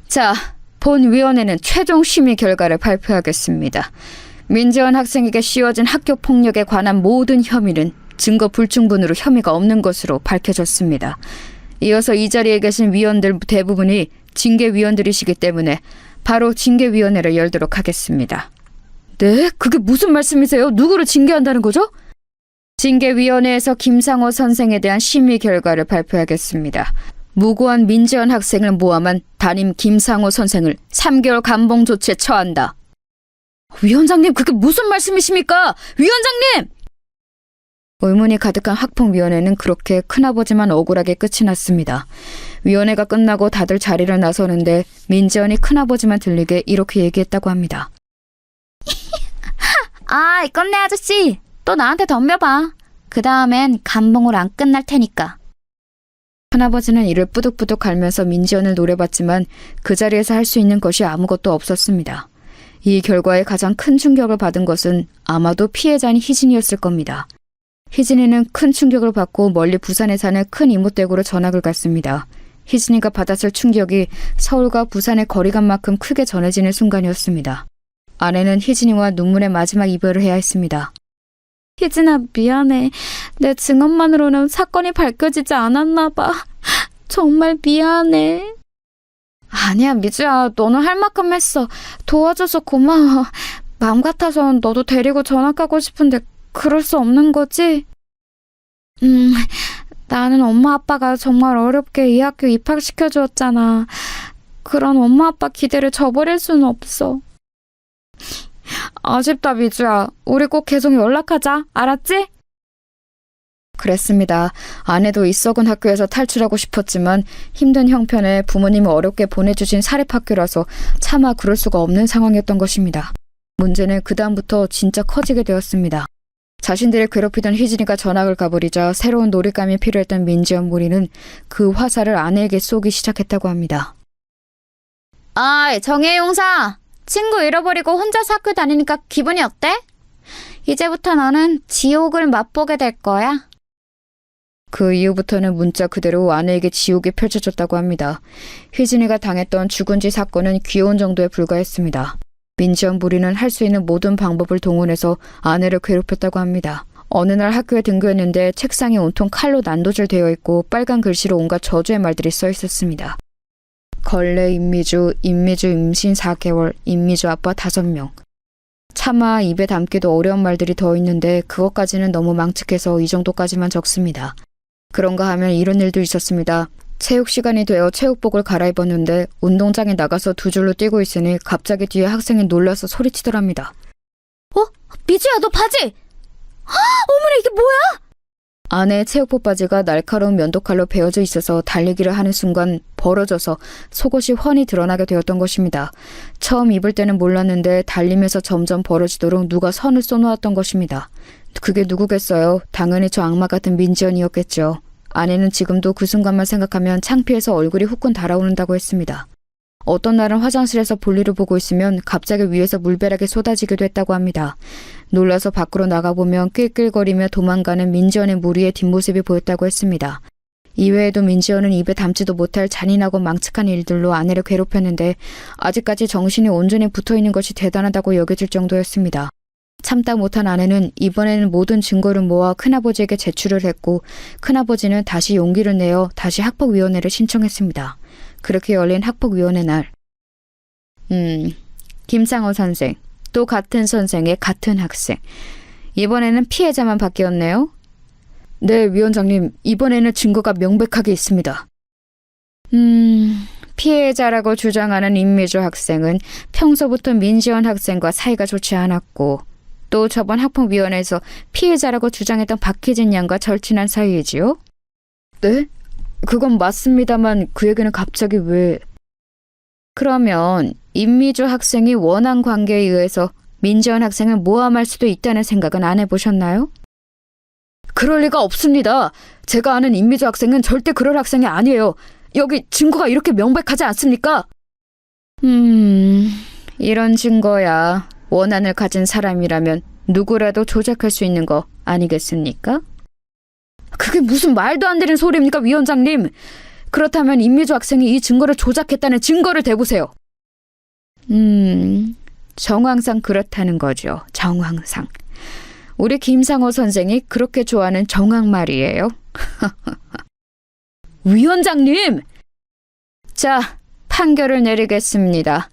[SPEAKER 3] 자... 본위원회는 최종 심의 결과를 발표하겠습니다. 민지연 학생에게 씌워진 학교 폭력에 관한 모든 혐의는 증거 불충분으로 혐의가 없는 것으로 밝혀졌습니다. 이어서 이 자리에 계신 위원들 대부분이 징계위원들이시기 때문에 바로 징계위원회를 열도록 하겠습니다. 네? 그게 무슨 말씀이세요? 누구를 징계한다는 거죠? 징계위원회에서 김상호 선생에 대한 심의 결과를 발표하겠습니다. 무고한 민지연 학생을 모함한 담임 김상호 선생을 3개월 감봉 조치에 처한다. 위원장님, 그게 무슨 말씀이십니까? 위원장님! 의문이 가득한 학폭위원회는 그렇게 큰아버지만 억울하게 끝이 났습니다. 위원회가 끝나고 다들 자리를 나서는데 민지연이 큰아버지만 들리게 이렇게 얘기했다고 합니다.
[SPEAKER 4] 이 꼰대 아저씨, 또 나한테 덤벼봐. 그 다음엔 감봉으로 안 끝날 테니까.
[SPEAKER 3] 큰아버지는 이를 뿌득뿌득 갈면서 민지연을 노려봤지만 그 자리에서 할 수 있는 것이 아무것도 없었습니다. 이 결과에 가장 큰 충격을 받은 것은 아마도 피해자인 희진이었을 겁니다. 희진이는 큰 충격을 받고 멀리 부산에 사는 큰 이모댁으로 전학을 갔습니다. 희진이가 받았을 충격이 서울과 부산의 거리감만큼 크게 전해지는 순간이었습니다. 아내는 희진이와 눈물의 마지막 이별을 해야 했습니다.
[SPEAKER 4] 희진아, 미안해. 내 증언만으로는 사건이 밝혀지지 않았나 봐. 정말 미안해.
[SPEAKER 3] 아니야, 미주야. 너는 할 만큼 했어. 도와줘서 고마워. 마음 같아선 너도 데리고 전학 가고 싶은데 그럴 수 없는 거지?
[SPEAKER 4] 나는 엄마 아빠가 정말 어렵게 이 학교 입학시켜주었잖아. 그런 엄마 아빠 기대를 저버릴 수는 없어. 아쉽다, 미주야. 우리 꼭 계속 연락하자. 알았지? 그랬습니다. 아내도 이 썩은 학교에서 탈출하고 싶었지만 힘든 형편에 부모님이 어렵게 보내주신 사립학교라서 차마 그럴 수가 없는 상황이었던 것입니다. 문제는 그다음부터 진짜 커지게 되었습니다. 자신들을 괴롭히던 희진이가 전학을 가버리자 새로운 놀잇감이 필요했던 민지연 무리는 그 화살을 아내에게 쏘기 시작했다고 합니다.
[SPEAKER 5] 아, 정혜용사. 친구 잃어버리고 혼자서 학교 다니니까 기분이 어때? 이제부터 너는 지옥을 맛보게 될 거야.
[SPEAKER 3] 그 이후부터는 문자 그대로 아내에게 지옥이 펼쳐졌다고 합니다. 희진이가 당했던 죽은지 사건은 귀여운 정도에 불과했습니다. 민지연 무리는 할 수 있는 모든 방법을 동원해서 아내를 괴롭혔다고 합니다. 어느 날 학교에 등교했는데 책상이 온통 칼로 난도질 되어 있고 빨간 글씨로 온갖 저주의 말들이 써 있었습니다. 걸레 임미주 임신 4개월, 임미주 아빠 5명. 차마 입에 담기도 어려운 말들이 더 있는데 그것까지는 너무 망측해서 이 정도까지만 적습니다. 그런가 하면 이런 일도 있었습니다. 체육 시간이 되어 체육복을 갈아입었는데 운동장에 나가서 두 줄로 뛰고 있으니 갑자기 뒤에 학생이 놀라서 소리치더랍니다.
[SPEAKER 5] 미주야, 너 바지! 어머나, 이게 뭐야?
[SPEAKER 3] 아내의 체육복 바지가 날카로운 면도칼로 베어져 있어서 달리기를 하는 순간 벌어져서 속옷이 훤히 드러나게 되었던 것입니다. 처음 입을 때는 몰랐는데 달리면서 점점 벌어지도록 누가 선을 쏘놓았던 것입니다. 그게 누구겠어요? 당연히 저 악마 같은 민지연이었겠죠. 아내는 지금도 그 순간만 생각하면 창피해서 얼굴이 후끈 달아오른다고 했습니다. 어떤 날은 화장실에서 볼일을 보고 있으면 갑자기 위에서 물벼락이 쏟아지기도 했다고 합니다. 놀라서 밖으로 나가보면 낄낄거리며 도망가는 민지연의 무리의 뒷모습이 보였다고 했습니다. 이외에도 민지연은 입에 담지도 못할 잔인하고 망측한 일들로 아내를 괴롭혔는데 아직까지 정신이 온전히 붙어있는 것이 대단하다고 여겨질 정도였습니다. 참다 못한 아내는 이번에는 모든 증거를 모아 큰아버지에게 제출을 했고 큰아버지는 다시 용기를 내어 다시 학폭위원회를 신청했습니다. 그렇게 열린 학폭위원회 날. 김상호 선생, 또 같은 선생의 같은 학생. 이번에는 피해자만 바뀌었네요. 네, 위원장님. 이번에는 증거가 명백하게 있습니다. 피해자라고 주장하는 임미주 학생은 평소부터 민지연 학생과 사이가 좋지 않았고 또 저번 학폭위원회에서 피해자라고 주장했던 박희진 양과 절친한 사이이지요? 네? 그건 맞습니다만 그 얘기는 갑자기 왜... 그러면 임미주 학생이 원한 관계에 의해서 민지연 학생을 모함할 수도 있다는 생각은 안 해보셨나요? 그럴 리가 없습니다. 제가 아는 임미주 학생은 절대 그럴 학생이 아니에요. 여기 증거가 이렇게 명백하지 않습니까? 이런 증거야 원한을 가진 사람이라면 누구라도 조작할 수 있는 거 아니겠습니까? 그게 무슨 말도 안 되는 소리입니까, 위원장님? 그렇다면 임미주 학생이 이 증거를 조작했다는 증거를 대보세요. 정황상 그렇다는 거죠. 정황상. 우리 김상호 선생이 그렇게 좋아하는 정황 말이에요. 위원장님! 자, 판결을 내리겠습니다.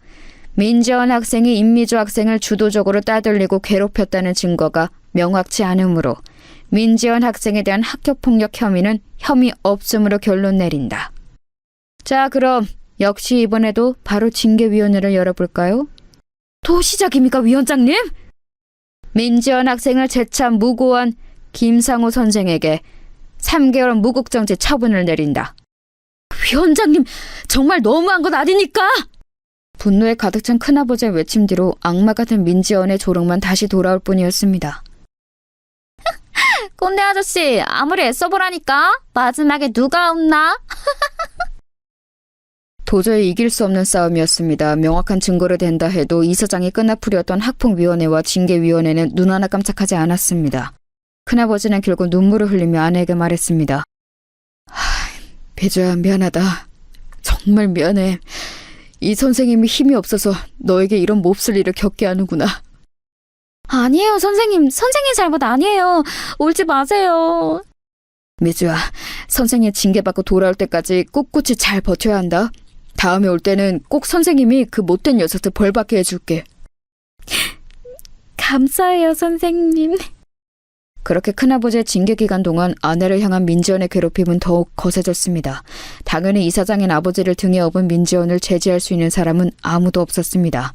[SPEAKER 3] 민지연 학생이 임미주 학생을 주도적으로 따돌리고 괴롭혔다는 증거가 명확치 않으므로 민지연 학생에 대한 학교폭력 혐의는 혐의 없음으로 결론 내린다. 자, 그럼 역시 이번에도 바로 징계위원회를 열어볼까요? 또 시작입니까, 위원장님? 민지연 학생을 재차 무고한 김상호 선생에게 3개월 무국정지 처분을 내린다. 위원장님, 정말 너무한 것 아닙니까? 분노에 가득 찬 큰아버지의 외침 뒤로 악마 같은 민지연의 조롱만 다시 돌아올 뿐이었습니다.
[SPEAKER 5] 꼰대 아저씨, 아무리 애써보라니까. 마지막에 누가 웃나?
[SPEAKER 3] 도저히 이길 수 없는 싸움이었습니다. 명확한 증거를 댄다 해도 이사장이 끈앞풀이었던 학폭위원회와 징계위원회는 눈 하나 깜짝하지 않았습니다. 큰아버지는 결국 눈물을 흘리며 아내에게 말했습니다. 배주야, 미안하다. 정말 미안해. 이 선생님이 힘이 없어서 너에게 이런 몹쓸 일을 겪게 하는구나.
[SPEAKER 5] 아니에요, 선생님. 선생님 잘못 아니에요. 울지 마세요.
[SPEAKER 3] 미주야, 선생님 징계받고 돌아올 때까지 꿋꿋이 잘 버텨야 한다. 다음에 올 때는 꼭 선생님이 그 못된 녀석들 벌받게 해줄게.
[SPEAKER 5] 감사해요, 선생님.
[SPEAKER 3] 그렇게 큰아버지의 징계 기간 동안 아내를 향한 민지연의 괴롭힘은 더욱 거세졌습니다. 당연히 이사장인 아버지를 등에 업은 민지연을 제지할 수 있는 사람은 아무도 없었습니다.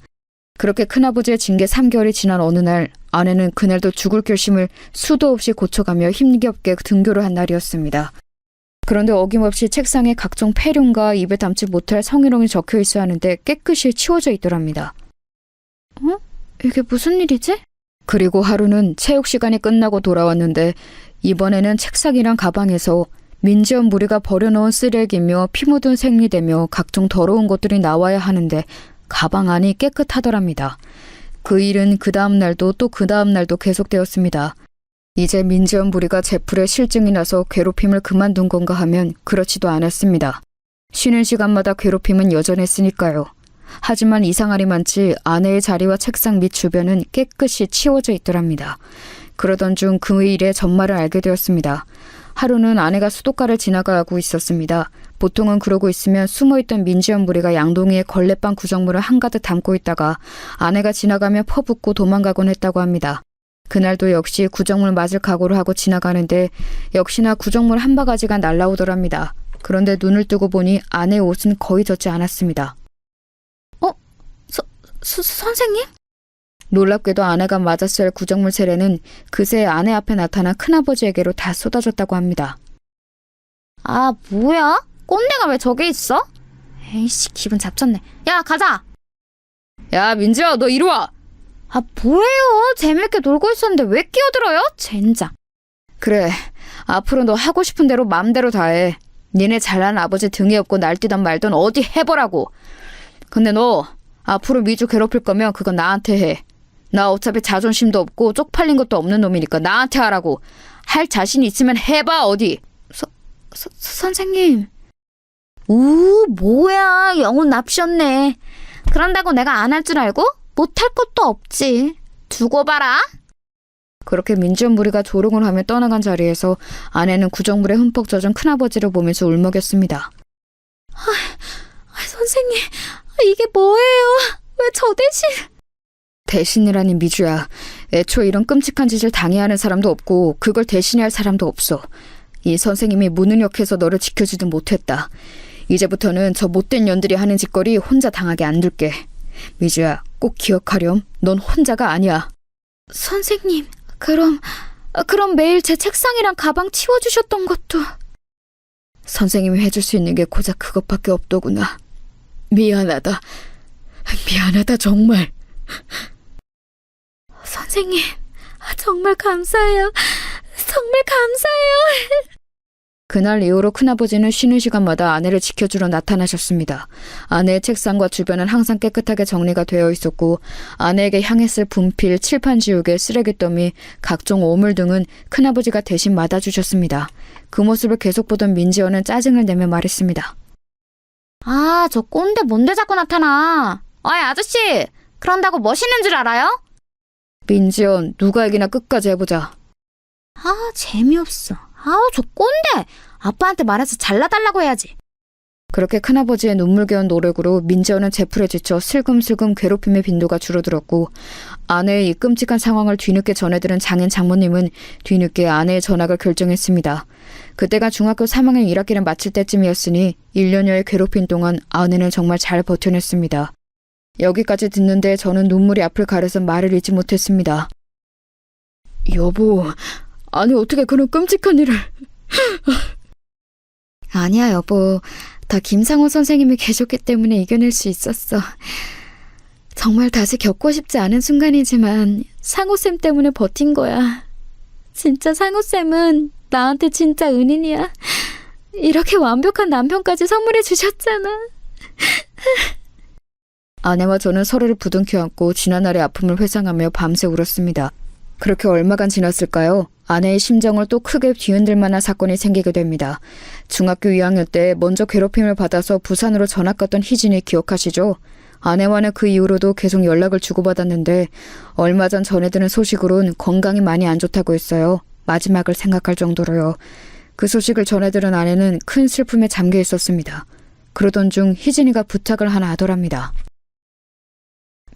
[SPEAKER 3] 그렇게 큰아버지의 징계 3개월이 지난 어느 날 아내는 그날도 죽을 결심을 수도 없이 고쳐가며 힘겹게 등교를 한 날이었습니다. 그런데 어김없이 책상에 각종 폐륜과 입에 담지 못할 성희롱이 적혀 있어야 하는데 깨끗이 치워져 있더랍니다.
[SPEAKER 4] 이게 무슨 일이지?
[SPEAKER 3] 그리고 하루는 체육 시간이 끝나고 돌아왔는데 이번에는 책상이랑 가방에서 민지연 무리가 버려놓은 쓰레기며 피 묻은 생리대며 각종 더러운 것들이 나와야 하는데 가방 안이 깨끗하더랍니다. 그 일은 그 다음 날도 또 그 다음 날도 계속되었습니다. 이제 민지연 무리가 제풀에 실증이 나서 괴롭힘을 그만둔 건가 하면 그렇지도 않았습니다. 쉬는 시간마다 괴롭힘은 여전했으니까요. 하지만 이상하리만치 아내의 자리와 책상 밑 주변은 깨끗이 치워져 있더랍니다. 그러던 중 그 일의 전말을 알게 되었습니다. 하루는 아내가 수도가를 지나가고 있었습니다. 보통은 그러고 있으면 숨어있던 민지연 무리가 양동이에 걸레빵 구정물을 한가득 담고 있다가 아내가 지나가며 퍼붓고 도망가곤 했다고 합니다. 그날도 역시 구정물 맞을 각오를 하고 지나가는데 역시나 구정물 한 바가지가 날라오더랍니다. 그런데 눈을 뜨고 보니 아내의 옷은 거의 젖지 않았습니다.
[SPEAKER 4] 선생님?
[SPEAKER 3] 놀랍게도 아내가 맞았을 구정물 세례는 그새 아내 앞에 나타난 큰아버지에게로 다 쏟아졌다고 합니다.
[SPEAKER 4] 아, 뭐야? 꼰대가 왜 저기 있어? 에이씨, 기분 잡쳤네. 야, 가자!
[SPEAKER 3] 야, 민지야, 너 이리 와!
[SPEAKER 4] 아, 뭐예요? 재밌게 놀고 있었는데 왜 끼어들어요? 젠장.
[SPEAKER 3] 그래, 앞으로 너 하고 싶은 대로 맘대로 다 해. 니네 잘난 아버지 등에 업고 날뛰던 말던 어디 해보라고. 근데 너 앞으로 미주 괴롭힐 거면 그건 나한테 해. 나 어차피 자존심도 없고 쪽팔린 것도 없는 놈이니까 나한테 하라고. 할 자신 있으면 해봐, 어디.
[SPEAKER 4] 선생님. 뭐야. 영혼 납셨네. 그런다고 내가 안 할 줄 알고? 못할 것도 없지. 두고 봐라.
[SPEAKER 3] 그렇게 민지연 무리가 조롱을 하며 떠나간 자리에서 아내는 구정물에 흠뻑 젖은 큰아버지를 보면서 울먹였습니다.
[SPEAKER 4] 선생님, 이게 뭐예요? 왜 저 대신...
[SPEAKER 3] 대신이라니 미주야. 애초에 이런 끔찍한 짓을 당해야 하는 사람도 없고 그걸 대신해야 할 사람도 없어. 이 선생님이 무능력해서 너를 지켜주든 못했다. 이제부터는 저 못된 년들이 하는 짓거리 혼자 당하게 안 둘게. 미주야, 꼭 기억하렴. 넌 혼자가 아니야.
[SPEAKER 4] 선생님, 그럼 매일 제 책상이랑 가방 치워주셨던 것도...
[SPEAKER 3] 선생님이 해줄 수 있는 게 고작 그것밖에 없더구나. 미안하다. 미안하다, 정말.
[SPEAKER 4] 선생님, 정말 감사해요. 정말 감사해요.
[SPEAKER 3] 그날 이후로 큰아버지는 쉬는 시간마다 아내를 지켜주러 나타나셨습니다. 아내의 책상과 주변은 항상 깨끗하게 정리가 되어 있었고 아내에게 향했을 분필, 칠판 지우개, 쓰레기더미, 각종 오물 등은 큰아버지가 대신 맡아주셨습니다. 그 모습을 계속 보던 민지연은 짜증을 내며 말했습니다.
[SPEAKER 4] 아, 저 꼰대 뭔데 자꾸 나타나. 어이, 아저씨. 그런다고 멋있는 줄 알아요?
[SPEAKER 3] 민지연, 누가 얘기나 끝까지 해보자.
[SPEAKER 4] 아, 재미없어. 아우, 저 꼰대. 아빠한테 말해서 잘라달라고 해야지.
[SPEAKER 3] 그렇게 큰아버지의 눈물겨운 노력으로 민지연은 제풀에 지쳐 슬금슬금 괴롭힘의 빈도가 줄어들었고 아내의 이 끔찍한 상황을 뒤늦게 전해들은 장인 장모님은 뒤늦게 아내의 전학을 결정했습니다. 그때가 중학교 3학년 1학기를 마칠 때쯤이었으니 1년여의 괴롭힘 동안 아내는 정말 잘 버텨냈습니다. 여기까지 듣는데 저는 눈물이 앞을 가려서 말을 잇지 못했습니다. 여보, 아니 어떻게 그런 끔찍한 일을... 아니야 여보, 다 김상호 선생님이 계셨기 때문에 이겨낼 수 있었어. 정말 다시 겪고 싶지 않은 순간이지만 상호쌤 때문에 버틴 거야. 진짜 상호쌤은 나한테 진짜 은인이야. 이렇게 완벽한 남편까지 선물해 주셨잖아. 아내와 저는 서로를 부둥켜 안고 지난날의 아픔을 회상하며 밤새 울었습니다. 그렇게 얼마간 지났을까요? 아내의 심정을 또 크게 뒤흔들 만한 사건이 생기게 됩니다. 중학교 2학년 때 먼저 괴롭힘을 받아서 부산으로 전학 갔던 희진이 기억하시죠? 아내와는 그 이후로도 계속 연락을 주고받았는데 얼마 전 전해드는 소식으론 건강이 많이 안 좋다고 했어요. 마지막을 생각할 정도로요. 그 소식을 전해들은 아내는 큰 슬픔에 잠겨 있었습니다. 그러던 중 희진이가 부탁을 하나 하더랍니다.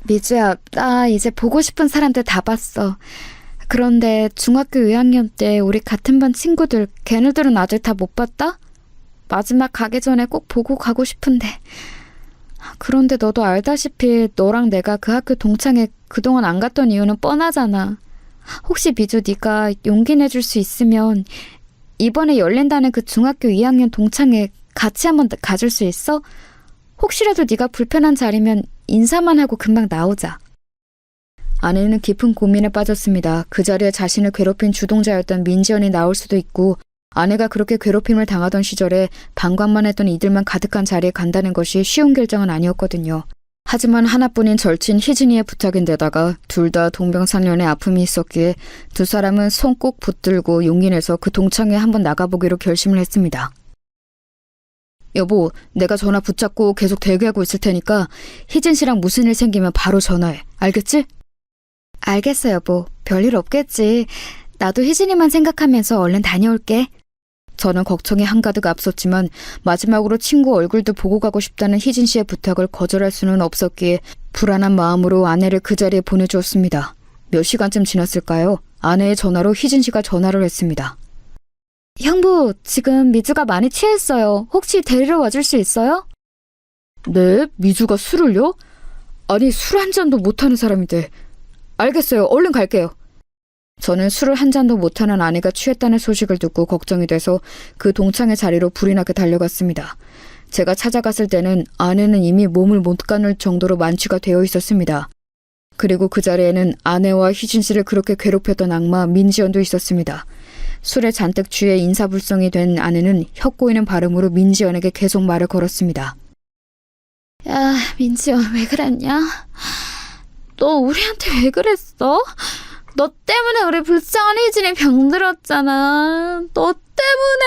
[SPEAKER 3] 미주야, 나 이제 보고 싶은 사람들 다 봤어. 그런데 중학교 2학년 때 우리 같은 반 친구들, 걔네들은 아직 다 못 봤다? 마지막 가기 전에 꼭 보고 가고 싶은데. 그런데 너도 알다시피 너랑 내가 그 학교 동창회 그동안 안 갔던 이유는 뻔하잖아. 혹시 미주 네가 용기 내줄 수 있으면 이번에 열린다는 그 중학교 2학년 동창회 같이 한번 가줄 수 있어? 혹시라도 네가 불편한 자리면 인사만 하고 금방 나오자. 아내는 깊은 고민에 빠졌습니다. 그 자리에 자신을 괴롭힌 주동자였던 민지연이 나올 수도 있고 아내가 그렇게 괴롭힘을 당하던 시절에 방관만 했던 이들만 가득한 자리에 간다는 것이 쉬운 결정은 아니었거든요. 하지만 하나뿐인 절친 희진이의 부탁인데다가 둘 다 동병상련의 아픔이 있었기에 두 사람은 손 꼭 붙들고 용기 내서 그 동창회에 한번 나가보기로 결심을 했습니다. 여보, 내가 전화 붙잡고 계속 대기하고 있을 테니까 희진 씨랑 무슨 일 생기면 바로 전화해. 알겠지? 알겠어, 여보. 별일 없겠지. 나도 희진이만 생각하면서 얼른 다녀올게. 저는 걱정이 한가득 앞섰지만 마지막으로 친구 얼굴도 보고 가고 싶다는 희진 씨의 부탁을 거절할 수는 없었기에 불안한 마음으로 아내를 그 자리에 보내주었습니다. 몇 시간쯤 지났을까요? 아내의 전화로 희진 씨가 전화를 했습니다. 형부, 지금 미주가 많이 취했어요. 혹시 데리러 와줄 수 있어요? 네? 미주가 술을요? 아니, 술 한 잔도 못하는 사람인데. 알겠어요. 얼른 갈게요. 저는 술을 한 잔도 못하는 아내가 취했다는 소식을 듣고 걱정이 돼서 그 동창회 자리로 불이 나게 달려갔습니다. 제가 찾아갔을 때는 아내는 이미 몸을 못 가눌 정도로 만취가 되어 있었습니다. 그리고 그 자리에는 아내와 희진 씨를 그렇게 괴롭혔던 악마 민지연도 있었습니다. 술에 잔뜩 취해 인사불성이 된 아내는 혀 꼬이는 발음으로 민지연에게 계속 말을 걸었습니다.
[SPEAKER 4] 야, 민지연 왜 그랬냐? 너 우리한테 왜 그랬어? 너 때문에 우리 불쌍한 희진이 병들었잖아. 너 때문에.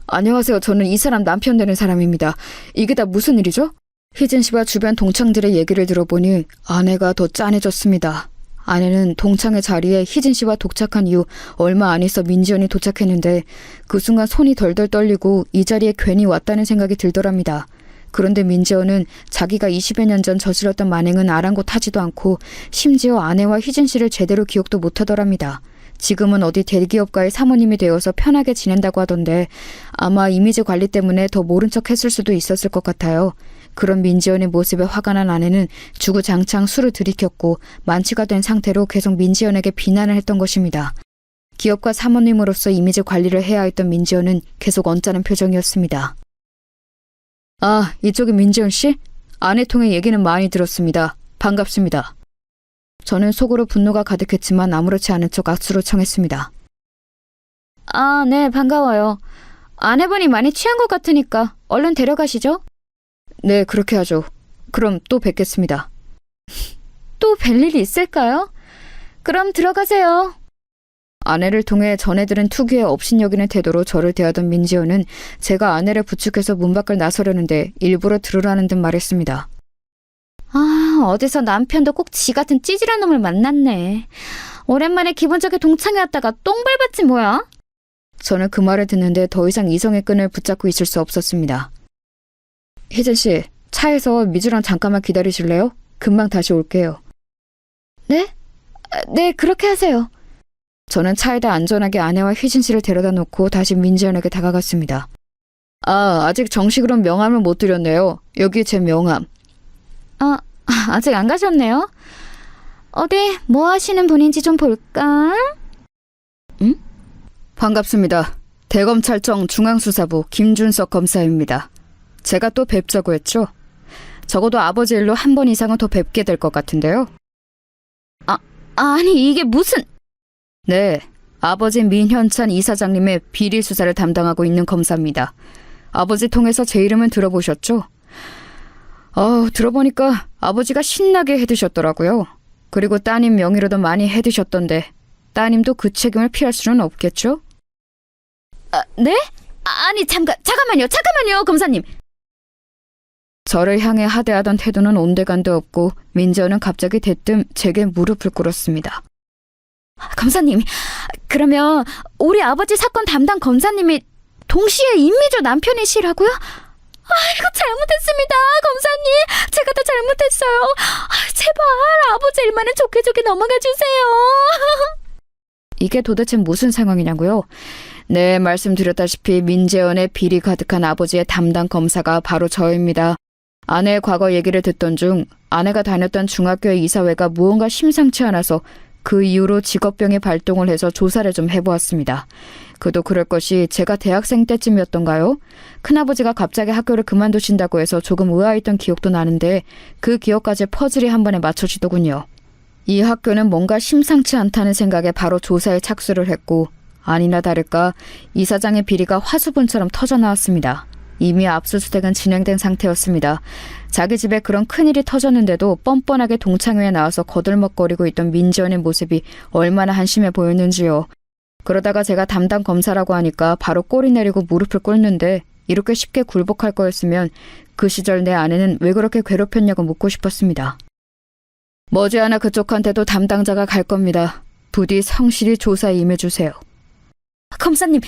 [SPEAKER 3] 안녕하세요. 저는 이 사람 남편 되는 사람입니다. 이게 다 무슨 일이죠? 희진 씨와 주변 동창들의 얘기를 들어보니 아내가 더 짠해졌습니다. 아내는 동창회 자리에 희진 씨와 독착한 이후 얼마 안 있어 민지연이 도착했는데 그 순간 손이 덜덜 떨리고 이 자리에 괜히 왔다는 생각이 들더랍니다. 그런데 민지연은 자기가 20여 년 전 저질렀던 만행은 아랑곳하지도 않고 심지어 아내와 희진 씨를 제대로 기억도 못하더랍니다. 지금은 어디 대기업가의 사모님이 되어서 편하게 지낸다고 하던데 아마 이미지 관리 때문에 더 모른 척 했을 수도 있었을 것 같아요. 그런 민지연의 모습에 화가 난 아내는 주구장창 술을 들이켰고 만취가 된 상태로 계속 민지연에게 비난을 했던 것입니다. 기업가 사모님으로서 이미지 관리를 해야 했던 민지연은 계속 언짢은 표정이었습니다. 아, 이쪽이 민지연 씨? 아내 통해 얘기는 많이 들었습니다. 반갑습니다. 저는 속으로 분노가 가득했지만 아무렇지 않은 척 악수로 청했습니다.
[SPEAKER 4] 아, 네, 반가워요. 아내분이 많이 취한 것 같으니까 얼른 데려가시죠.
[SPEAKER 3] 네, 그렇게 하죠. 그럼 또 뵙겠습니다.
[SPEAKER 4] 또 뵐 일이 있을까요? 그럼 들어가세요.
[SPEAKER 3] 아내를 통해 전해들은 특유의 업신여기는 태도로 저를 대하던 민지연은 제가 아내를 부축해서 문 밖을 나서려는데 일부러 들으라는 듯 말했습니다.
[SPEAKER 4] 아, 어디서 남편도 꼭 지 같은 찌질한 놈을 만났네. 오랜만에 기분 좋게 동창회 왔다가 똥 밟았지 뭐야?
[SPEAKER 3] 저는 그 말을 듣는데 더 이상 이성의 끈을 붙잡고 있을 수 없었습니다. 희진 씨, 차에서 미주랑 잠깐만 기다리실래요? 금방 다시 올게요.
[SPEAKER 4] 네? 네, 그렇게 하세요.
[SPEAKER 3] 저는 차에다 안전하게 아내와 희진 씨를 데려다 놓고 다시 민지연에게 다가갔습니다. 아, 아직 정식으로는 명함을 못 드렸네요. 여기 제 명함.
[SPEAKER 4] 아직 안 가셨네요. 어디 뭐 하시는 분인지 좀 볼까?
[SPEAKER 3] 응? 반갑습니다. 대검찰청 중앙수사부 김준석 검사입니다. 제가 또 뵙자고 했죠? 적어도 아버지 일로 한 번 이상은 더 뵙게 될 것 같은데요.
[SPEAKER 4] 아니 이게 무슨...
[SPEAKER 3] 네, 아버지 민현찬 이사장님의 비리 수사를 담당하고 있는 검사입니다. 아버지 통해서 제 이름은 들어보셨죠? 들어보니까 아버지가 신나게 해드셨더라고요. 그리고 따님 명의로도 많이 해드셨던데 따님도 그 책임을 피할 수는 없겠죠?
[SPEAKER 4] 네? 아니 잠깐만요 검사님.
[SPEAKER 3] 저를 향해 하대하던 태도는 온데간데 없고 민지연은 갑자기 대뜸 제게 무릎을 꿇었습니다.
[SPEAKER 4] 검사님, 그러면 우리 아버지 사건 담당 검사님이 동시에 임미주 남편이시라고요? 아이고, 잘못했습니다. 검사님. 제가 다 잘못했어요. 제발 아버지 일만은 좋게 넘어가 주세요.
[SPEAKER 3] 이게 도대체 무슨 상황이냐고요? 네, 말씀드렸다시피 민재원의 비리 가득한 아버지의 담당 검사가 바로 저입니다. 아내의 과거 얘기를 듣던 중 아내가 다녔던 중학교의 이사회가 무언가 심상치 않아서 그 이후로 직업병이 발동을 해서 조사를 좀 해보았습니다. 그도 그럴 것이 제가 대학생 때쯤이었던가요? 큰아버지가 갑자기 학교를 그만두신다고 해서 조금 의아했던 기억도 나는데 그 기억까지 퍼즐이 한 번에 맞춰지더군요. 이 학교는 뭔가 심상치 않다는 생각에 바로 조사에 착수를 했고 아니나 다를까 이사장의 비리가 화수분처럼 터져나왔습니다. 이미 압수수색은 진행된 상태였습니다. 자기 집에 그런 큰일이 터졌는데도 뻔뻔하게 동창회에 나와서 거들먹거리고 있던 민지연의 모습이 얼마나 한심해 보였는지요. 그러다가 제가 담당 검사라고 하니까 바로 꼬리 내리고 무릎을 꿇는데 이렇게 쉽게 굴복할 거였으면 그 시절 내 아내는 왜 그렇게 괴롭혔냐고 묻고 싶었습니다. 머지않아 그쪽한테도 담당자가 갈 겁니다. 부디 성실히 조사에 임해주세요.
[SPEAKER 4] 검사님.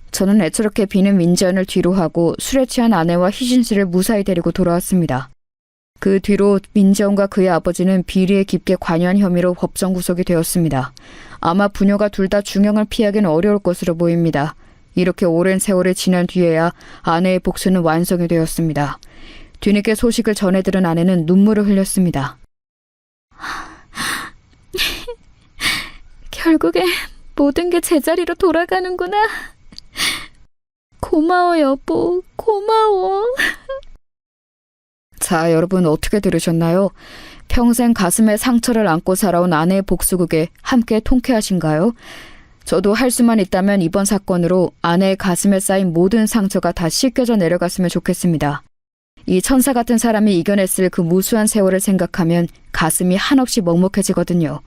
[SPEAKER 3] 저는 애처롭게 비는 민지연을 뒤로 하고 술에 취한 아내와 희진 씨를 무사히 데리고 돌아왔습니다. 그 뒤로 민지연과 그의 아버지는 비리에 깊게 관여한 혐의로 법정 구속이 되었습니다. 아마 부녀가 둘 다 중형을 피하기는 어려울 것으로 보입니다. 이렇게 오랜 세월이 지난 뒤에야 아내의 복수는 완성이 되었습니다. 뒤늦게 소식을 전해 들은 아내는 눈물을 흘렸습니다.
[SPEAKER 4] 결국에 모든 게 제자리로 돌아가는구나. 고마워, 여보. 고마워.
[SPEAKER 3] 자, 여러분 어떻게 들으셨나요? 평생 가슴에 상처를 안고 살아온 아내의 복수극에 함께 통쾌하신가요? 저도 할 수만 있다면 이번 사건으로 아내의 가슴에 쌓인 모든 상처가 다 씻겨져 내려갔으면 좋겠습니다. 이 천사 같은 사람이 이겨냈을 그 무수한 세월을 생각하면 가슴이 한없이 먹먹해지거든요.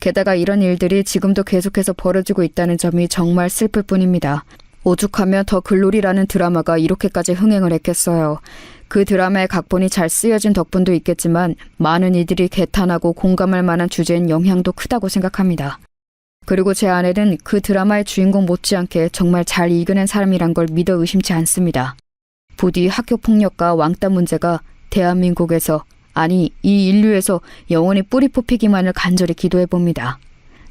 [SPEAKER 3] 게다가 이런 일들이 지금도 계속해서 벌어지고 있다는 점이 정말 슬플 뿐입니다. 오죽하면 더 글로리라는 드라마가 이렇게까지 흥행을 했겠어요. 그 드라마의 각본이 잘 쓰여진 덕분도 있겠지만 많은 이들이 개탄하고 공감할 만한 주제인 영향도 크다고 생각합니다. 그리고 제 아내는 그 드라마의 주인공 못지않게 정말 잘 이겨낸 사람이란 걸 믿어 의심치 않습니다. 부디 학교폭력과 왕따 문제가 대한민국에서, 아니 이 인류에서 영원히 뿌리 뽑히기만을 간절히 기도해봅니다.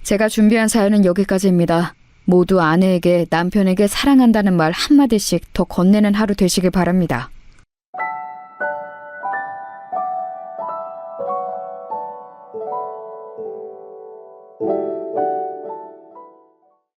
[SPEAKER 3] 제가 준비한 사연은 여기까지입니다. 모두 아내에게 남편에게 사랑한다는 말 한마디씩 더 건네는 하루 되시길 바랍니다.